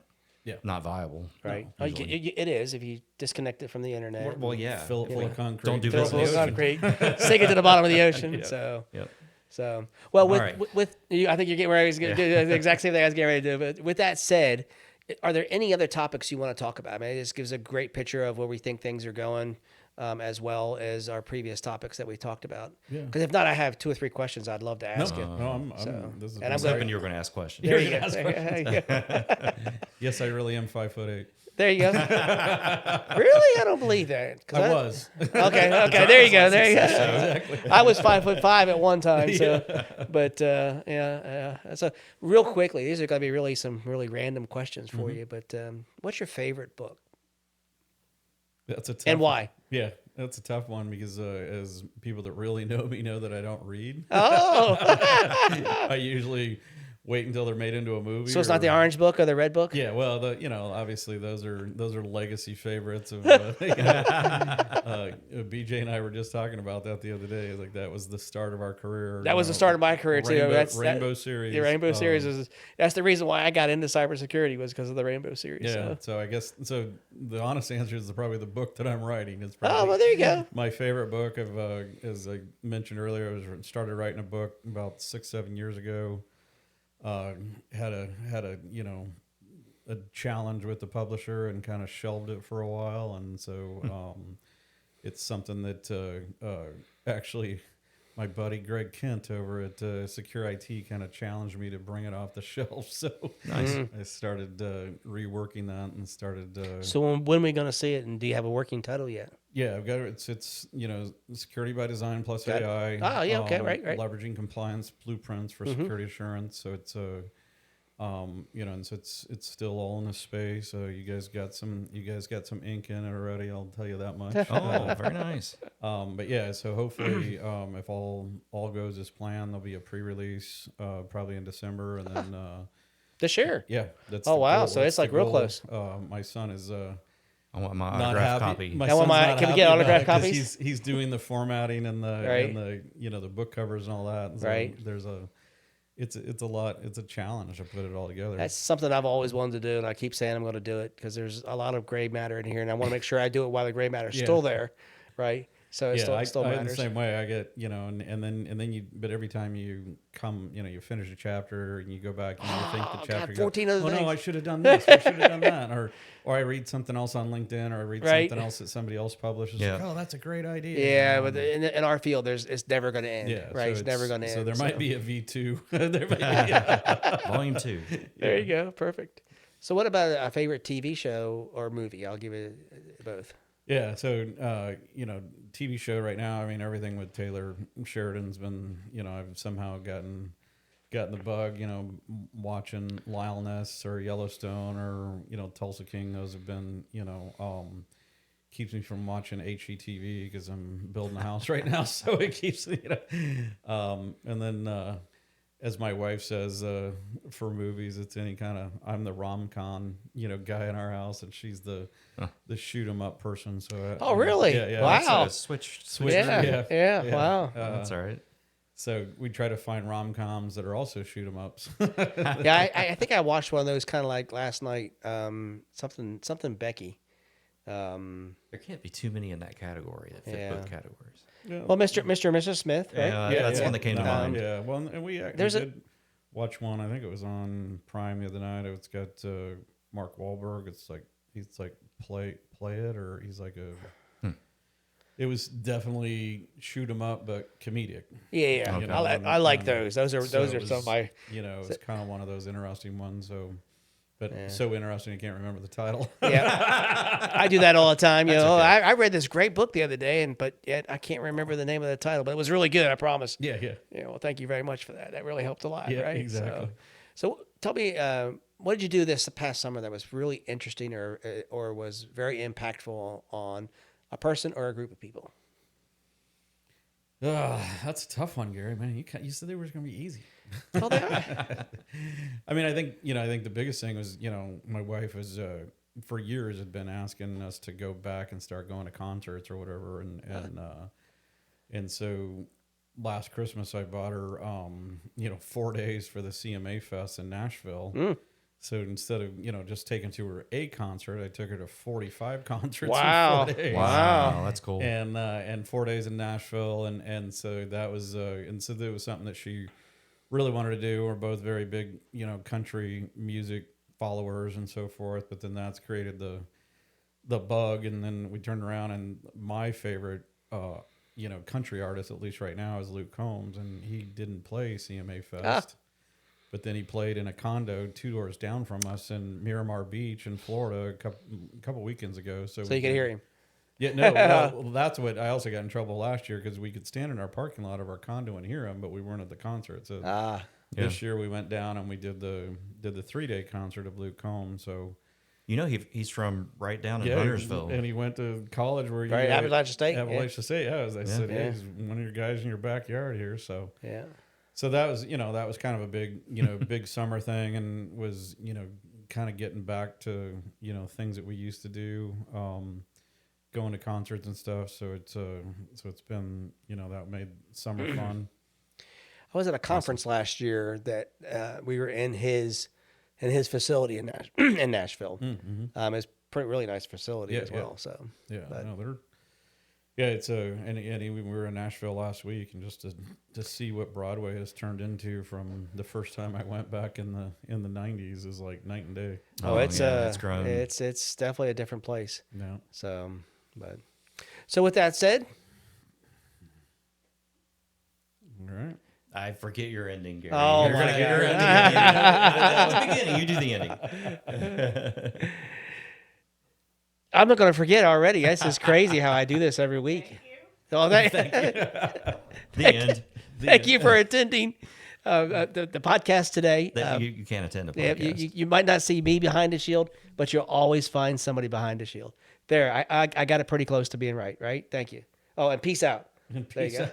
not viable. Right. No, It is if you disconnect it from the internet. Well, yeah. Fill it full of concrete. Don't do Fill it business. full of concrete, sink it to the bottom of the ocean. Yeah. So, Yep. so well, with, right. with you, I think you're getting where I was going to do the exact same thing I was getting ready to do. But with that said, are there any other topics you want to talk about? I mean, this gives a great picture of where we think things are going, as well as our previous topics that we talked about. Yeah. Because if not, I have 2 or 3 questions I'd love to ask you. No, And this is I'm I was gonna- hoping you were going to ask questions. There you go. yes, I really am 5'8". There you go. Really? I don't believe that. 'Cause I was. Okay. There you go. There you go. Exactly. I was 5'5" at one time. So, but yeah. So real quickly, these are going to be really some really random questions for you. But what's your favorite book That's a tough and why? One. Yeah, that's a tough one because as people that really know me know that I don't read. Oh, I usually wait until they're made into a movie. so it's not the orange book or the red book? Yeah, well, obviously those are legacy favorites of BJ and I were just talking about that the other day. Like that was the start of our career. That was the start of my career too. Rainbow series. The Rainbow series that's the reason why I got into cybersecurity was because of the Rainbow series. Yeah, so I guess the honest answer is probably the book that I'm writing. It's probably, Oh, well, there you go. My favorite book of as I mentioned earlier, I started writing a book about 6-7 years ago. Had a challenge with the publisher and kind of shelved it for a while, and so it's something that actually my buddy Greg Kent over at Secure IT kind of challenged me to bring it off the shelf. So Nice. I started reworking that and started. So when are we going to see it? And do you have a working title yet? Yeah, I've got it. It's security by design plus Got it. AI. Oh, yeah, okay, right. Leveraging compliance blueprints for security assurance. So it's and so it's still all in the space. So you guys got some ink in it already. I'll tell you that much. Oh, very nice. But yeah, so hopefully, if all goes as planned, there'll be a pre-release probably in December, and then This year? yeah, that's Oh, the wow. goal. So That's it's like the real goal. close. My son is. I want my Not autographed happy. copy. My I want son's my- not can we happy get about autographed it 'cause copies? He's doing the formatting and Right. the book covers and all that. And so Right. it's a lot. It's a challenge to put it all together. That's something I've always wanted to do, and I keep saying I'm going to do it because there's a lot of gray matter in here, and I want to make sure I do it while the gray matter's Yeah. still there, right? So it yeah, still I'm the matters. same way. I get and then you. But every time you come, you finish a chapter and you go back and you think the God, chapter. 14 other oh things. no, I should have done this. I should have done that. Or I read something else on LinkedIn, or I read Right. something else that somebody else publishes. Yeah. Like, oh, that's a great idea. Yeah, but in our field, it's never going to end, Yeah, right? so It's never going to end. So there might be a V2. There might be. Volume 2. There you go. Perfect. So what about a favorite TV show or movie? I'll give it both. Yeah, so TV show right now. I mean, everything with Taylor Sheridan's been. I've somehow gotten the bug. Watching Lyle Ness or Yellowstone or Tulsa King. Those have been keeps me from watching HGTV because I'm building a house right now. So it keeps and then. As my wife says, for movies, it's any kind of. I'm the rom-com, guy in our house, and she's the shoot 'em up person. So. Oh, really? Yeah. Wow. Switch. Yeah. Wow. That's all right. So we try to find rom-coms that are also shoot 'em ups. Yeah, I think I watched one of those kind of like last night. Something Becky. There can't be too many in that category that fit Yeah. both categories. Well, Mr. and Mrs. Smith, right? That's one that came to mind. Yeah, well, and we actually did watch one. I think it was on Prime the other night. It's got Mark Wahlberg. It's like he's like play it, or he's like a. It was definitely shoot 'em up, but comedic. Yeah. Okay. I like those. Those are some of my. It's kind of one of those interesting ones. So. But so interesting, I can't remember the title. Yeah, I do that all the time. Okay. I read this great book the other day, but yet I can't remember the name of the title. But it was really good, I promise. Yeah. Well, thank you very much for that. That really helped a lot, Yeah, right? exactly. So tell me, what did you do this past summer that was really interesting or was very impactful on a person or a group of people? That's a tough one, Gary. Man, you said they were going to be easy. Well, they are. I mean, I think the biggest thing was, my wife was for years had been asking us to go back and start going to concerts or whatever, and so last Christmas I bought her 4 days for the CMA Fest in Nashville, So instead of, just taking to her a concert, I took her to 45 concerts Wow. in 4 days. Wow, that's cool. And 4 days in Nashville. And so that was, and so that was something that she really wanted to do. We're both very big, country music followers and so forth. But then that's created the bug. And then we turned around, and my favorite, country artist, at least right now, is Luke Combs. And he didn't play CMA Fest. But then he played in a condo 2 doors down from us in Miramar Beach in Florida a couple weekends ago. So you could hear him. Yeah, no, well, that's what I also got in trouble last year, because we could stand in our parking lot of our condo and hear him, but we weren't at the concert. So this year we went down and we did the 3-day concert of Luke Combs. So he's from right down in Huntersville, and he went to college where Appalachian State. Appalachian State, yeah. As I said, hey, he's one of your guys in your backyard here. So So that was, that was kind of a big, big summer thing, and was, kind of getting back to, things that we used to do, going to concerts and stuff. So it's been, that made summer fun. I was at a conference last year that we were in his facility in Nashville. Mm-hmm. It's a really nice facility as well. So it's and we were in Nashville last week, and just to see what Broadway has turned into from the first time I went back in the 90s is like night and day. It's grown. It's definitely a different place. Yeah. So with that said, all right. I forget your ending, Gary. Oh, You're my gonna get your God. ending at the beginning. You do the ending. I'm not going to forget already. This is crazy how I do this every week. Thank you. Oh, The end. Thank you for attending the podcast today. You can't attend a Yeah, podcast. you might not see me behind the shield, but you'll always find somebody behind the shield. There, I got it pretty close to being right? Thank you. Oh, and peace out. There you go.